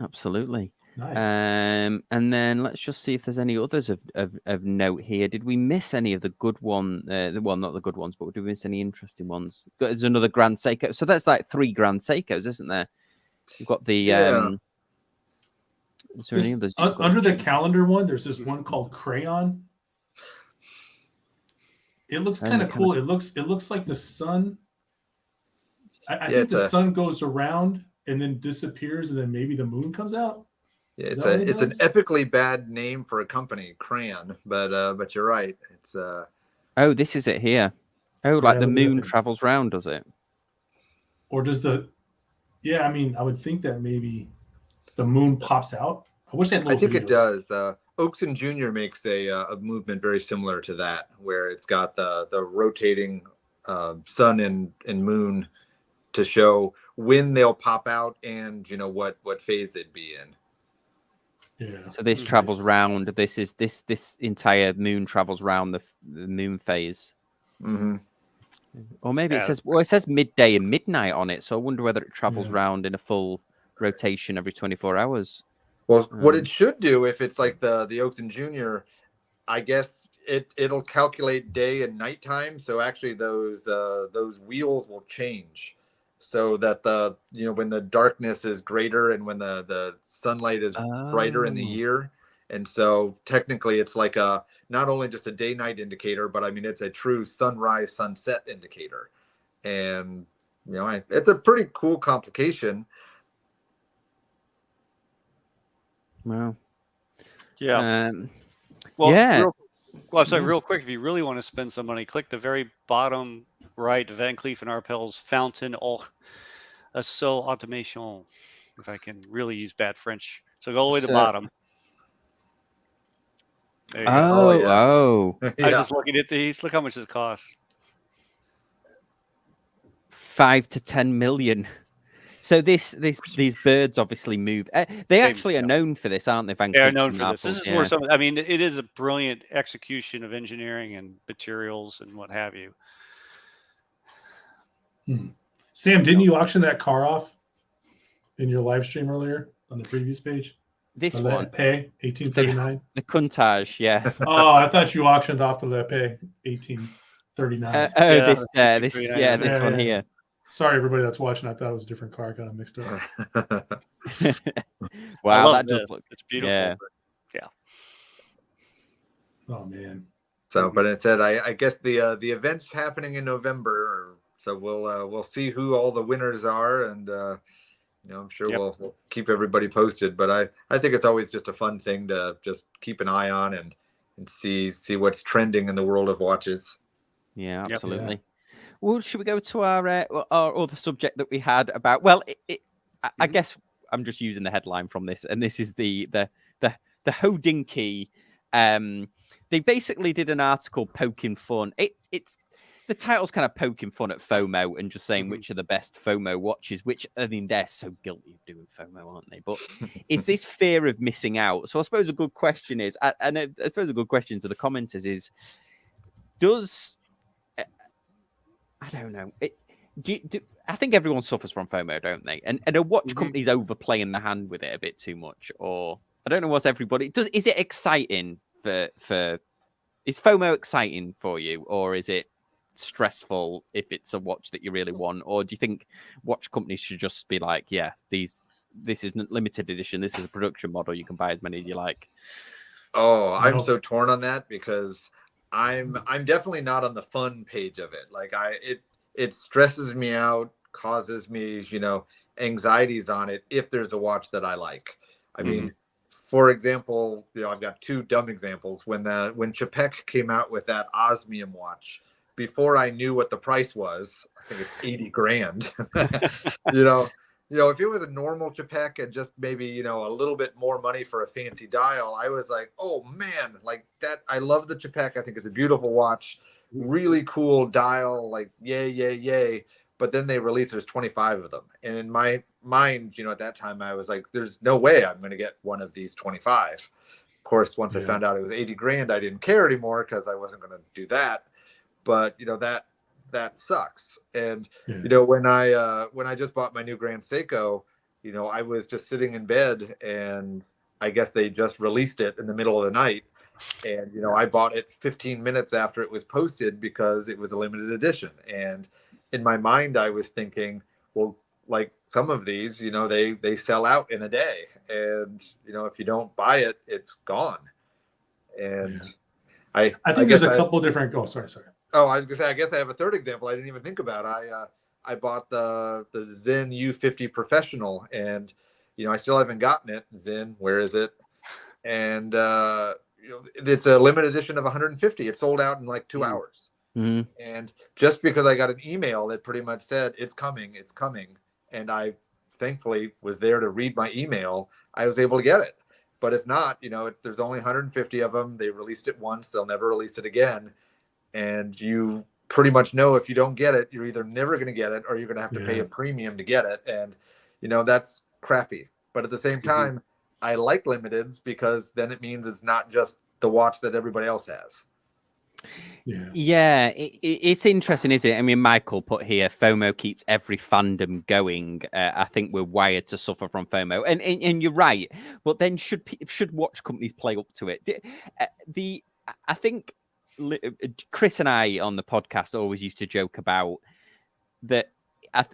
Absolutely. Nice. And then let's just see if there's any others of note here. Did we miss any of the good one? Well, not the good ones, but did we miss any interesting ones? There's another Grand Seiko. So that's like 3 Grand Seikos, isn't there? You've got the is there any others? Under the calendar one, there's this one called Crayon. It looks kind of cool. It looks like the sun. I think the sun goes around and then disappears, and then maybe the moon comes out. Yeah, it's an epically bad name for a company, Crayon, but you're right. It's Oh, this is it here. Oh, like the moon travels round, does it? Or does the? Yeah, I mean, I would think that maybe the moon pops out. I wish they had. I think it does. Oakson Jr. makes a movement very similar to that, where it's got the rotating sun and moon to show when they'll pop out and what phase they'd be in. Yeah. So this travels round. This is this entire moon travels round the moon phase. Mm-hmm. Or maybe it says midday and midnight on it. So I wonder whether it travels round in a full rotation every 24 hours. Well, what it should do, if it's like the Oakson Jr., I guess it'll calculate day and nighttime. So actually, those wheels will change, so that when the darkness is greater and when the sunlight is brighter in the year, and so technically it's like not only just a day-night indicator, but I mean it's a true sunrise sunset indicator, and it's a pretty cool complication. Wow. Yeah. Um, Well, yeah. I'm sorry, Yeah. real quick. If you really want to spend some money, click the very bottom right, Van Cleef and Arpels Fountain au Assaut Automation. If I can really use bad French, so go all the way to the So, bottom. There you go. Oh, oh, yeah. oh, I was Yeah. just looking at these. Look how much this costs. 5 to 10 million. So these birds obviously move. They actually are known for this, aren't they? Van They are Cleefs known and for this. This Arpels, is yeah. where some. I mean, it is a brilliant execution of engineering and materials and what have you. Sam, didn't you auction that car off in your live stream earlier on the previous page? This The one, Pay 1839. the Countach, yeah. Oh, I thought you auctioned off the Pay 1839. Yeah, This Yeah, one yeah. here. Sorry, everybody that's watching. I thought it was a different car. I got them mixed up. I Wow, love that this. does look. It's beautiful. Yeah. But yeah. Oh man. So, but it said, I guess the event's happening in November, so we'll see who all the winners are, and I'm sure Yep. we'll keep everybody posted. But I think it's always just a fun thing to just keep an eye on and see what's trending in the world of watches. Yeah, Yep. absolutely. Well, should we go to our other subject that we had about? Well, I guess I'm just using the headline from this, and this is the Hodinky. They basically did an article poking fun. It's the title's kind of poking fun at FOMO and just saying which are the best FOMO watches. Which I mean, they're so guilty of doing FOMO, aren't they? But is this fear of missing out? So I suppose a good question is, and I suppose a good question to the commenters is, does I don't know. I think everyone suffers from FOMO, don't they? And are watch companies overplaying the hand with it a bit too much? Or I don't know what's everybody does. Is it exciting for is FOMO exciting for you, or is it stressful if it's a watch that you really want? Or do you think watch companies should just be like, yeah, this isn't limited edition, this is a production model, you can buy as many as you like? Oh, I'm so torn on that because I'm definitely not on the fun page of it. Like it stresses me out, causes me, anxieties on it if there's a watch that I like. I mean, for example, I've got two dumb examples. When Chapek came out with that osmium watch, before I knew what the price was, I think it's 80 grand. If it was a normal Chapek and just maybe, a little bit more money for a fancy dial, I was like, oh man, like that. I love the Chapek. I think it's a beautiful watch, really cool dial, like yay, yay, yay. But then they released, there's 25 of them. And in my mind, at that time I was like, there's no way I'm going to get one of these 25. Of course, once I found out it was 80 grand, I didn't care anymore because I wasn't going to do that. But, that sucks. And when I just bought my new Grand Seiko, I was just sitting in bed, and I guess they just released it in the middle of the night, and I bought it 15 minutes after it was posted because it was a limited edition. And in my mind I was thinking, well, like some of these, they sell out in a day, and if you don't buy it, it's gone. And I think there's a couple different. Oh, sorry. Oh, I was gonna say, I guess I have a third example I didn't even think about. I bought the Zen U50 Professional, and I still haven't gotten it. Zen, where is it? And it's a limited edition of 150. It sold out in like 2 hours. And just because I got an email that pretty much said it's coming, and I thankfully was there to read my email, I was able to get it. But if not, there's only 150 of them. They released it once, they'll never release it again. And you pretty much know if you don't get it, you're either never going to get it, or you're going to have to pay a premium to get it. And, that's crappy. But at the same time, I like limiteds because then it means it's not just the watch that everybody else has. Yeah, it's interesting, isn't it? I mean, Michael put here, FOMO keeps every fandom going. I think we're wired to suffer from FOMO, and you're right. But then should watch companies play up to it? I think Chris and I on the podcast always used to joke about that.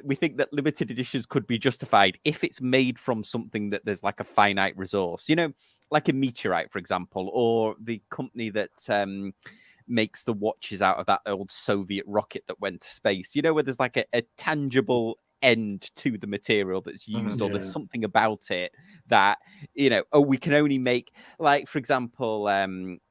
We think that limited editions could be justified if it's made from something that there's like a finite resource, like a meteorite, for example, or the company that makes the watches out of that old Soviet rocket that went to space, where there's like a tangible end to the material that's used, or there's Yeah. something about it that, you know, oh, we can only make, like, for example,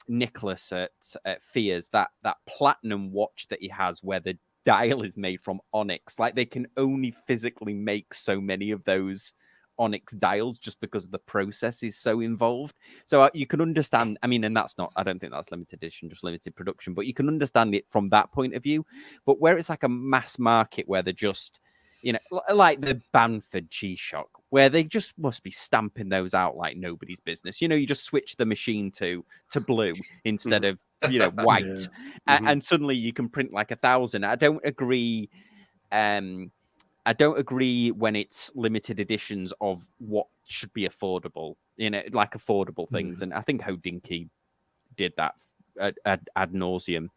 Nicholas at Fears, that platinum watch that he has where the dial is made from onyx, like they can only physically make so many of those onyx dials just because the process is so involved. So you can understand, I mean, and that's not, I don't think that's limited edition, just limited production, but you can understand it from that point of view. But where it's like a mass market where they're just, you know, like the Banford G-Shock, where they just must be stamping those out like nobody's business. You know, you just switch the machine to blue instead of, you know, white, and suddenly you can print like 1,000. I don't agree. I don't agree when it's limited editions of what should be affordable, you know, like affordable things. And I think Hodinkee did that ad nauseum.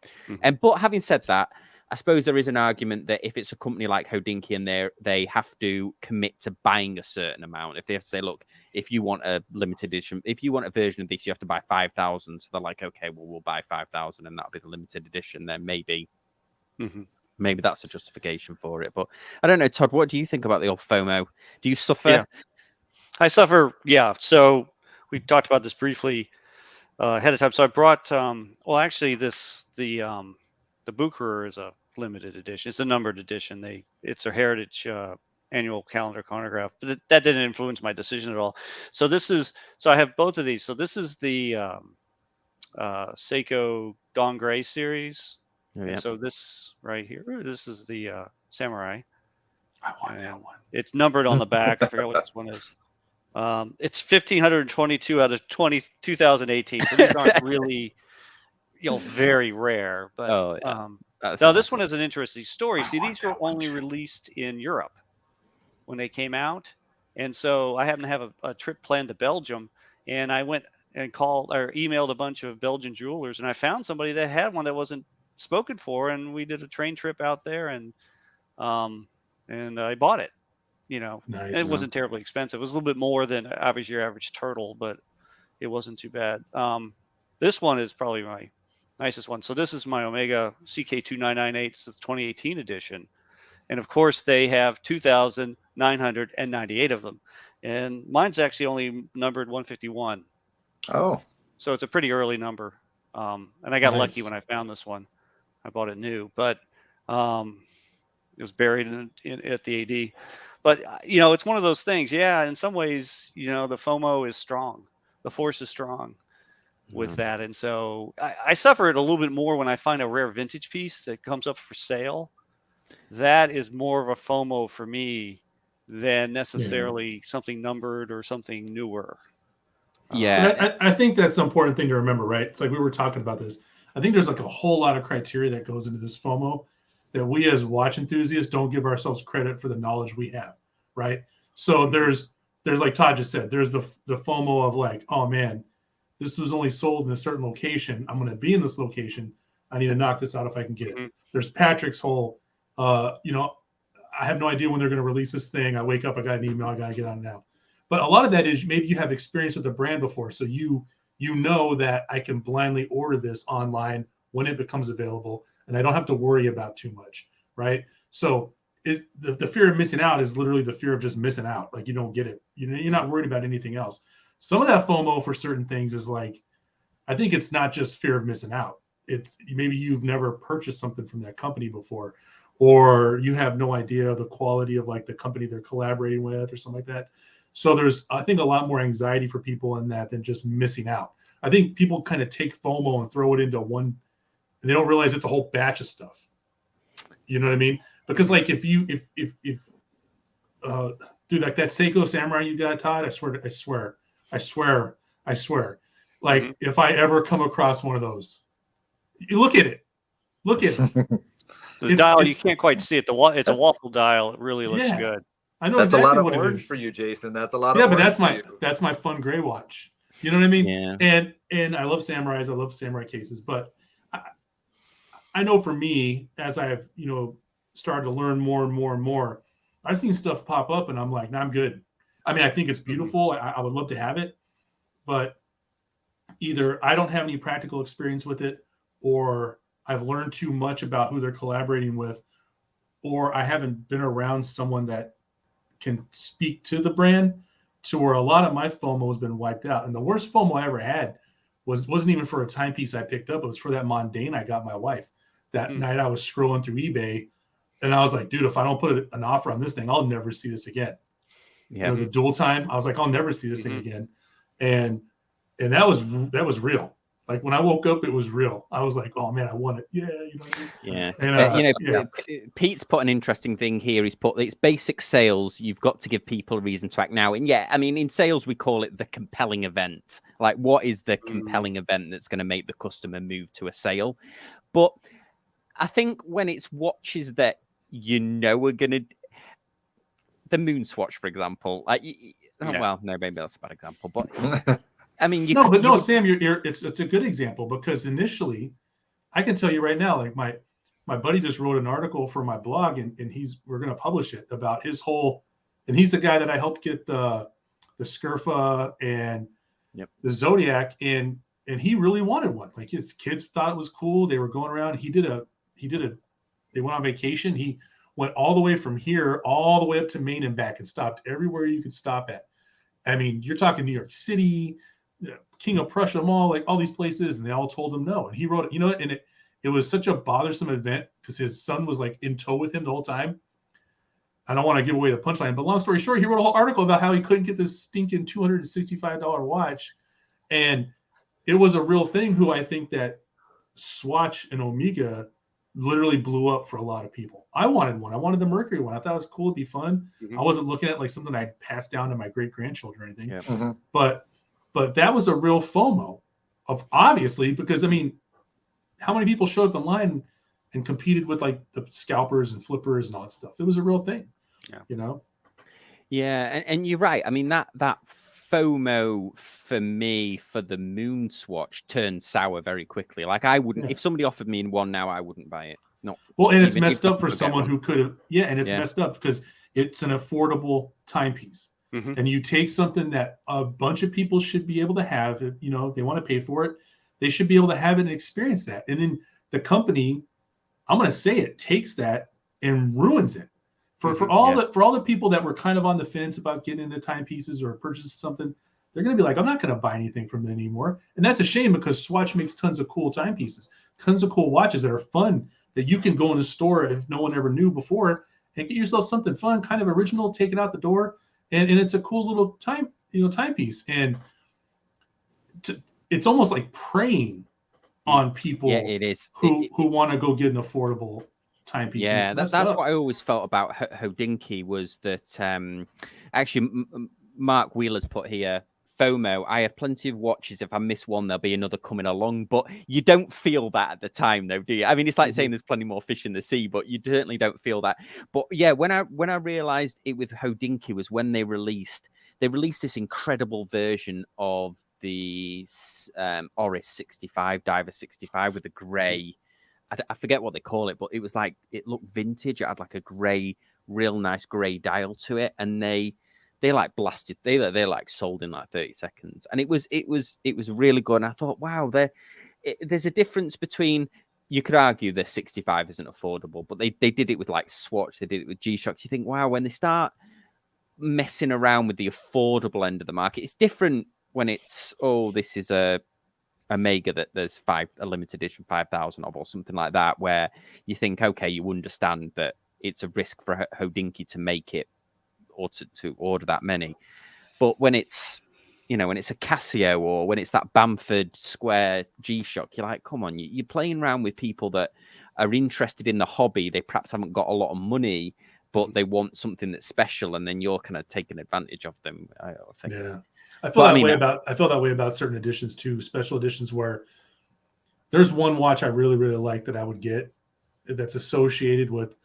But having said that, I suppose there is an argument that if it's a company like Hodinkee and they have to commit to buying a certain amount, if they have to say, look, if you want a limited edition, if you want a version of this, you have to buy 5,000. So they're like, okay, well, we'll buy 5,000 and that'll be the limited edition. Then maybe that's a justification for it. But I don't know, Todd, what do you think about the old FOMO? Do you suffer? Yeah. I suffer. Yeah. So we talked about this briefly ahead of time. So I brought, well, actually the Bucherer is a limited edition. It's a numbered edition. It's a heritage annual calendar chronograph, but that didn't influence my decision at all. So I have both of these. So this is the Seiko Dawn Gray series. And so this right here, this is the Samurai. I want that one. It's numbered on the back. I forgot what this one is. It's 1,522 out of 2018. So these aren't really, you know, very rare. But now this one is an interesting story. See, these were only released in Europe when they came out, and so I happened to have a trip planned to Belgium, and I went and called or emailed a bunch of Belgian jewelers, and I found somebody that had one that wasn't spoken for, and we did a train trip out there, and I bought it. You know, Nice. and it wasn't terribly expensive. It was a little bit more than your average turtle, but it wasn't too bad. This one is probably my nicest one. So this is my Omega CK2998. It's the 2018 edition. And of course, they have 2,998 of them. And mine's actually only numbered 151. Oh. So it's a pretty early number. And I got lucky when I found this one. I bought it new, but it was buried at the AD. But, you know, it's one of those things. Yeah, in some ways, you know, the FOMO is strong. The force is strong with that. And so I suffer it a little bit more when I find a rare vintage piece that comes up for sale. That is more of a FOMO for me than necessarily something numbered or something newer. Yeah. I think that's an important thing to remember, right? It's like we were talking about this. I think there's like a whole lot of criteria that goes into this FOMO that we as watch enthusiasts don't give ourselves credit for the knowledge we have, right? So there's like Todd just said, there's the FOMO of like, oh man, this was only sold in a certain location. I'm going to be in this location. I need to knock this out if I can get it. There's Patrick's whole, you know, I have no idea when they're going to release this thing. I wake up, I got an email, I got to get on it now. But a lot of that is maybe you have experience with the brand before. So you know that I can blindly order this online when it becomes available, and I don't have to worry about too much, right? So the fear of missing out is literally the fear of just missing out. Like you don't get it. You know, you're not worried about anything else. Some of that FOMO for certain things is like, I think it's not just fear of missing out. It's maybe you've never purchased something from that company before, or you have no idea the quality of like the company they're collaborating with or something like that. So there's, I think, a lot more anxiety for people in that than just missing out. I think people kind of take FOMO and throw it into one, and they don't realize it's a whole batch of stuff. You know what I mean? Because like if dude, like that Seiko Samurai you got, Todd, I swear. Like if I ever come across one of those, you look at it. The dial, you can't quite see it. It's a waffle dial. It really looks good. I know that's exactly a lot of what orange it is. for you, Jason. That's a lot of but orange that's my fun gray watch. You know what I mean? Yeah. And I love Samurais. I love Samurai cases. But I know for me, as I've started to learn more and more and more, I've seen stuff pop up, and I'm like, nah, I'm good. I mean, I think it's beautiful. I would love to have it, but either I don't have any practical experience with it, or I've learned too much about who they're collaborating with, or I haven't been around someone that can speak to the brand to where a lot of my FOMO has been wiped out. And the worst FOMO I ever had wasn't even for a timepiece I picked up. It was for that Mondane I got my wife. That night I was scrolling through eBay and I was like, dude, if I don't put an offer on this thing, I'll never see this again. Yeah. You know, the dual time, I was like, I'll never see this thing again. And that was real. Like when I woke up, it was real. I was like, oh man, I want it. Yeah. You know what I mean? Yeah. And, you know, Pete's put an interesting thing here. He's put it's basic sales. You've got to give people a reason to act now. And yeah, I mean, in sales, we call it the compelling event. Like, what is the compelling event that's going to make the customer move to a sale? But I think when it's watches that you know are going to, the Moon Swatch, for example, like, well, no, maybe that's a bad example, but I mean, Sam, it's a good example because initially, I can tell you right now, like my buddy just wrote an article for my blog, and we're going to publish it about his whole, and he's the guy that I helped get the Scurfa and the Zodiac, and he really wanted one. Like his kids thought it was cool. They were going around. They went on vacation. He went all the way from here, all the way up to Maine and back, and stopped everywhere you could stop at. I mean, you're talking New York City, King of Prussia Mall, like all these places, and they all told him no. And he wrote, you know, and it was such a bothersome event because his son was like in tow with him the whole time. I don't want to give away the punchline, but long story short, he wrote a whole article about how he couldn't get this stinking $265 watch. And it was a real thing who I think that Swatch and Omega literally blew up for a lot of people. I wanted one. I wanted the Mercury one. I thought it was cool. It'd be fun. I wasn't looking at like something I'd pass down to my great-grandchildren or anything. Yeah. But that was a real FOMO of obviously, because I mean, how many people showed up online and competed with like the scalpers and flippers and all that stuff? It was a real thing, you know? Yeah. And you're right. I mean, that FOMO for me for the Moon Swatch turned sour very quickly. Like I wouldn't, if somebody offered me one now, I wouldn't buy it. No. Well, and it's messed up for someone who could have, and it's messed up because it's an affordable timepiece. And you take something that a bunch of people should be able to have, you know, if they want to pay for it, they should be able to have it and experience that. And then the company, I'm going to say it, takes that and ruins it. For all the people that were kind of on the fence about getting into timepieces or purchasing something, they're going to be like, I'm not going to buy anything from them anymore. And that's a shame because Swatch makes tons of cool timepieces, tons of cool watches that are fun that you can go in the store if no one ever knew before and get yourself something fun, kind of original, take it out the door. And it's a cool little timepiece. And it's almost like preying on people it is. who want to go get an affordable timepiece. Yeah, that's what I always felt about Hodinkee was that actually Mark Wheeler's put here, FOMO, I have plenty of watches. If I miss one, there'll be another coming along. But you don't feel that at the time, though, do you? I mean, it's like saying there's plenty more fish in the sea, but you certainly don't feel that. But yeah, when I realized it with Hodinkee was when they released this incredible version of the Oris 65, Diver 65 with a grey. I forget what they call it, but it was like, it looked vintage. It had like a grey, real nice grey dial to it. And they like blasted, they like sold in like 30 seconds. And it was really good. And I thought, wow, there's a difference between, you could argue the 65 isn't affordable, but they did it with like Swatch, they did it with G-Shocks. You think, wow, when they start messing around with the affordable end of the market, it's different when it's, this is a Omega that there's a limited edition 5,000 of or something like that, where you think, okay, you understand that it's a risk for Hodinkee to make it or to order that many. But when it's, when it's a Casio or when it's that Bamford Square G-Shock, you're like, come on, you're playing around with people that are interested in the hobby. They perhaps haven't got a lot of money, but they want something that's special, and then you're kind of taking advantage of them, I think. Yeah. I feel that way about certain editions too, special editions where there's one watch I really, really like that I would get that's associated with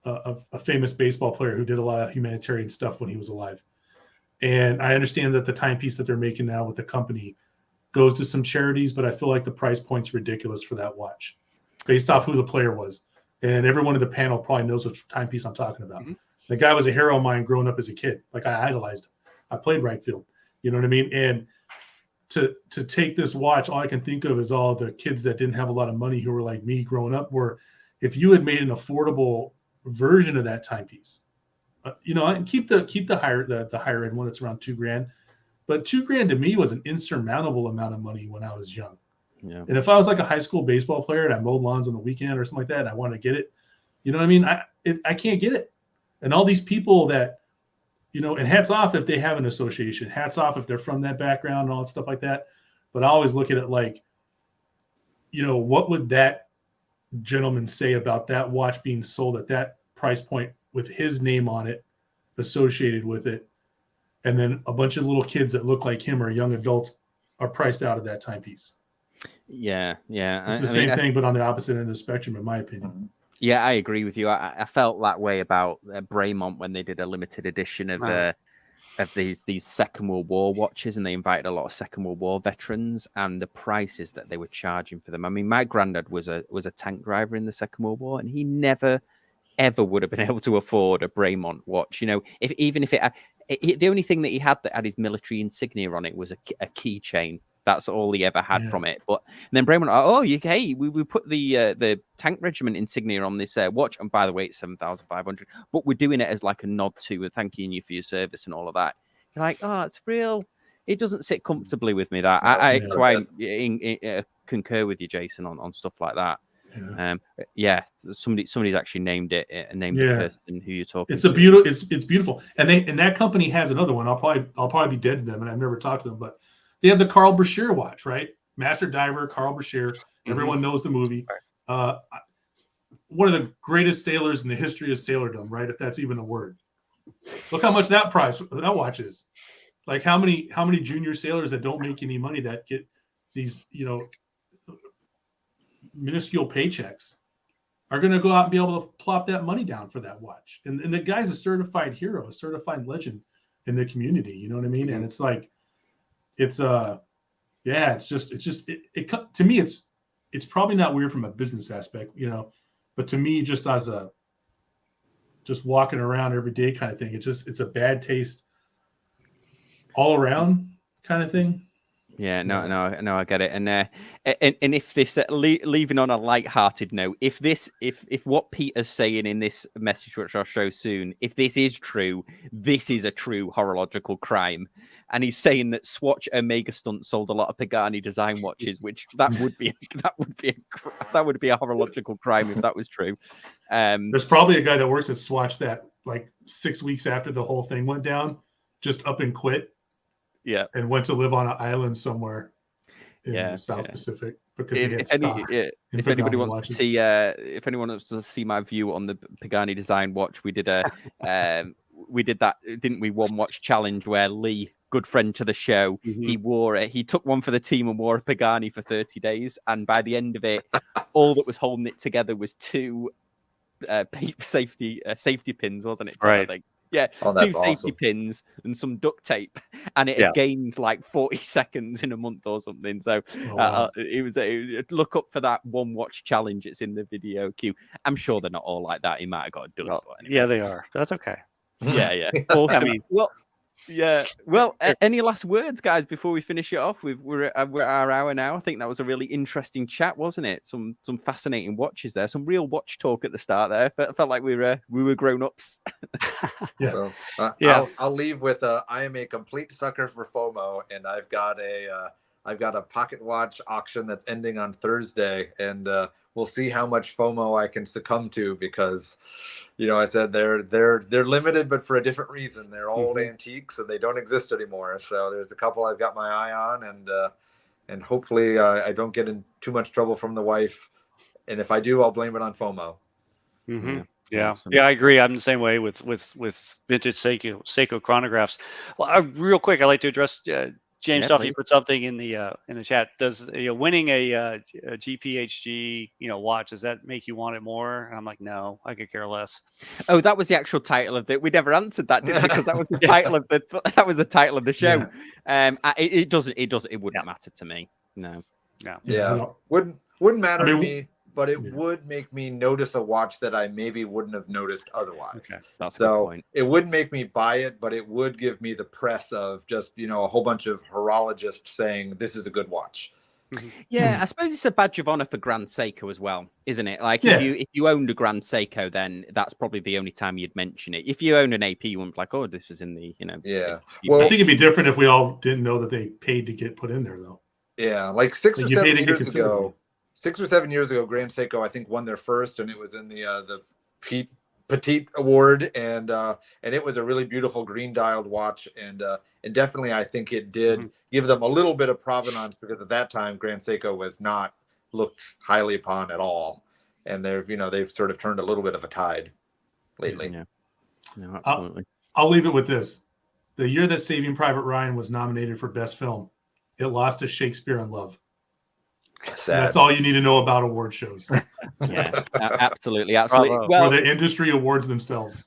a famous baseball player who did a lot of humanitarian stuff when he was alive. And I understand that the timepiece that they're making now with the company goes to some charities, but I feel like the price point's ridiculous for that watch based off who the player was. And everyone in the panel probably knows which timepiece I'm talking about. The guy was a hero of mine growing up as a kid. Like, I idolized him. I played right field. You know what I mean? And to take this watch, all I can think of is all the kids that didn't have a lot of money who were like me growing up, where if you had made an affordable version of that timepiece. And keep the higher end one that's around $2,000, but $2,000 to me was an insurmountable amount of money when I was young. Yeah. And if I was like a high school baseball player and I mowed lawns on the weekend or something like that, and I want to get it, you know what I mean? I can't get it. And all these people that, and hats off if they have an association, hats off if they're from that background and all that stuff like that. But I always look at it like, what would that gentleman say about that watch being sold at that price point with his name on it, associated with it, and then a bunch of little kids that look like him or young adults are priced out of that timepiece. Yeah. It's the same thing, but on the opposite end of the spectrum, in my opinion. Yeah, I agree with you. I felt that way about Braemont when they did a limited edition of these Second World War watches, and they invited a lot of Second World War veterans, and the prices that they were charging for them. I mean, my granddad was a tank driver in the Second World War, and he never ever would have been able to afford a Braemont watch. The only thing that he had that had his military insignia on it was a keychain. That's all he ever had from it. But then Braemont, we put the tank regiment insignia on this watch, and by the way, it's 7,500. But we're doing it as like a nod to thanking you for your service and all of that. You're like, oh, it's real. It doesn't sit comfortably with me. That that's why I concur with you, Jason, on stuff like that. Somebody's actually named it. Named the person who you're talking. It's it's beautiful, and that company has another one. I'll probably be dead to them, and I've never talked to them, but they have the Carl Brashear watch, right? Master diver Carl Brashear. Everyone knows the movie. One of the greatest sailors in the history of sailordom, right? If that's even a word. Look how much that watch is. Like how many junior sailors that don't make any money that get these minuscule paychecks are going to go out and be able to plop that money down for that watch. And the guy's a certified hero, a certified legend in the community. You know what I mean? And it's like, it's to me, it's probably not weird from a business aspect, but to me, just as just walking around every day kind of thing, it's a bad taste all around kind of thing. Yeah, no, I get it. And if this, leaving on a light-hearted note, if what Peter's saying in this message, which I'll show soon, if this is true, this is a true horological crime. And he's saying that Swatch Omega Stunt sold a lot of Pagani design watches, which that would be a horological crime if that was true. There's probably a guy that works at Swatch that like 6 weeks after the whole thing went down, just up and quit. Yeah, and went to live on an island somewhere in the South Pacific because if anybody wants to see my view on the Pagani design watch, we did we did that, didn't we? One watch challenge where Lee, good friend to the show, he took one for the team and wore a Pagani for 30 days, and by the end of it, all that was holding it together was two safety pins, wasn't it? Right. I think. Yeah, two safety pins and some duct tape, and it had gained like 40 seconds in a month or something. So it was look up for that one watch challenge. It's in the video queue. I'm sure they're not all like that. He might have got it done. Anyway. Yeah, they are. That's okay. Yeah. Awesome. Well, any last words, guys, before we finish it off? We're at our hour now. I think that was a really interesting chat, wasn't it? Some fascinating watches there. Some real watch talk at the start there. Felt like we were grown ups. So, I'll leave with I am a complete sucker for FOMO, and I've got a pocket watch auction that's ending on Thursday, and we'll see how much FOMO I can succumb to because. I said they're limited, but for a different reason. They're old antiques and they don't exist anymore. So there's a couple I've got my eye on, and hopefully I don't get in too much trouble from the wife. And if I do, I'll blame it on FOMO. Mm-hmm. Yeah, awesome. Yeah, I agree. I'm the same way with vintage Seiko chronographs. Well, real quick, I'd like to address James Duffy put something in the chat. Does winning a GPHG watch, does that make you want it more? And I'm like, no, I could care less. Oh, that was the actual title of it. We never answered that, did we? Because that was the title of the title of the show. Yeah. It wouldn't matter to me. No. Yeah. Wouldn't matter to me. But it would make me notice a watch that I maybe wouldn't have noticed otherwise. Okay. That's a good point. It wouldn't make me buy it, but it would give me the press of just, a whole bunch of horologists saying this is a good watch. Yeah, I suppose it's a badge of honor for Grand Seiko as well, isn't it? Like Yeah. if you owned a Grand Seiko, then that's probably the only time you'd mention it. If you own an AP, you wouldn't be like, oh, this was in the, Yeah. I think it'd be different if we all didn't know that they paid to get put in there, though. Yeah, like 6 or Like, you paid 7 to get years considered ago. one. 6 or 7 years ago, Grand Seiko I think won their first, and it was in the Petite Award, and it was a really beautiful green dialed watch, and definitely I think it did give them a little bit of provenance, because at that time Grand Seiko was not looked highly upon at all, and they've sort of turned a little bit of a tide lately. Yeah, no, absolutely. I'll leave it with this: the year that Saving Private Ryan was nominated for Best Film, it lost to Shakespeare in Love. Sad. That's all you need to know about award shows. Yeah, absolutely. Well, or the industry awards themselves.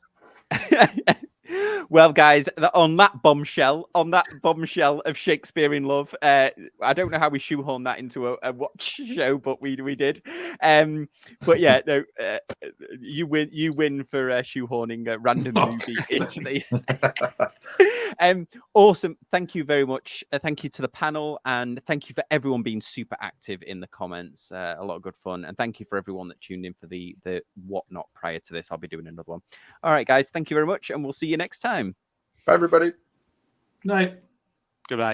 Well, guys, on that bombshell of Shakespeare in Love, I don't know how we shoehorned that into a watch show, but we did. But yeah, no, you win for shoehorning a random movie into these. Awesome. Thank you very much. Thank you to the panel, and thank you for everyone being super active in the comments. A lot of good fun, and thank you for everyone that tuned in for the whatnot prior to this. I'll be doing another one. All right, guys. Thank you very much, and we'll see you next time. Bye, everybody. Night. Goodbye.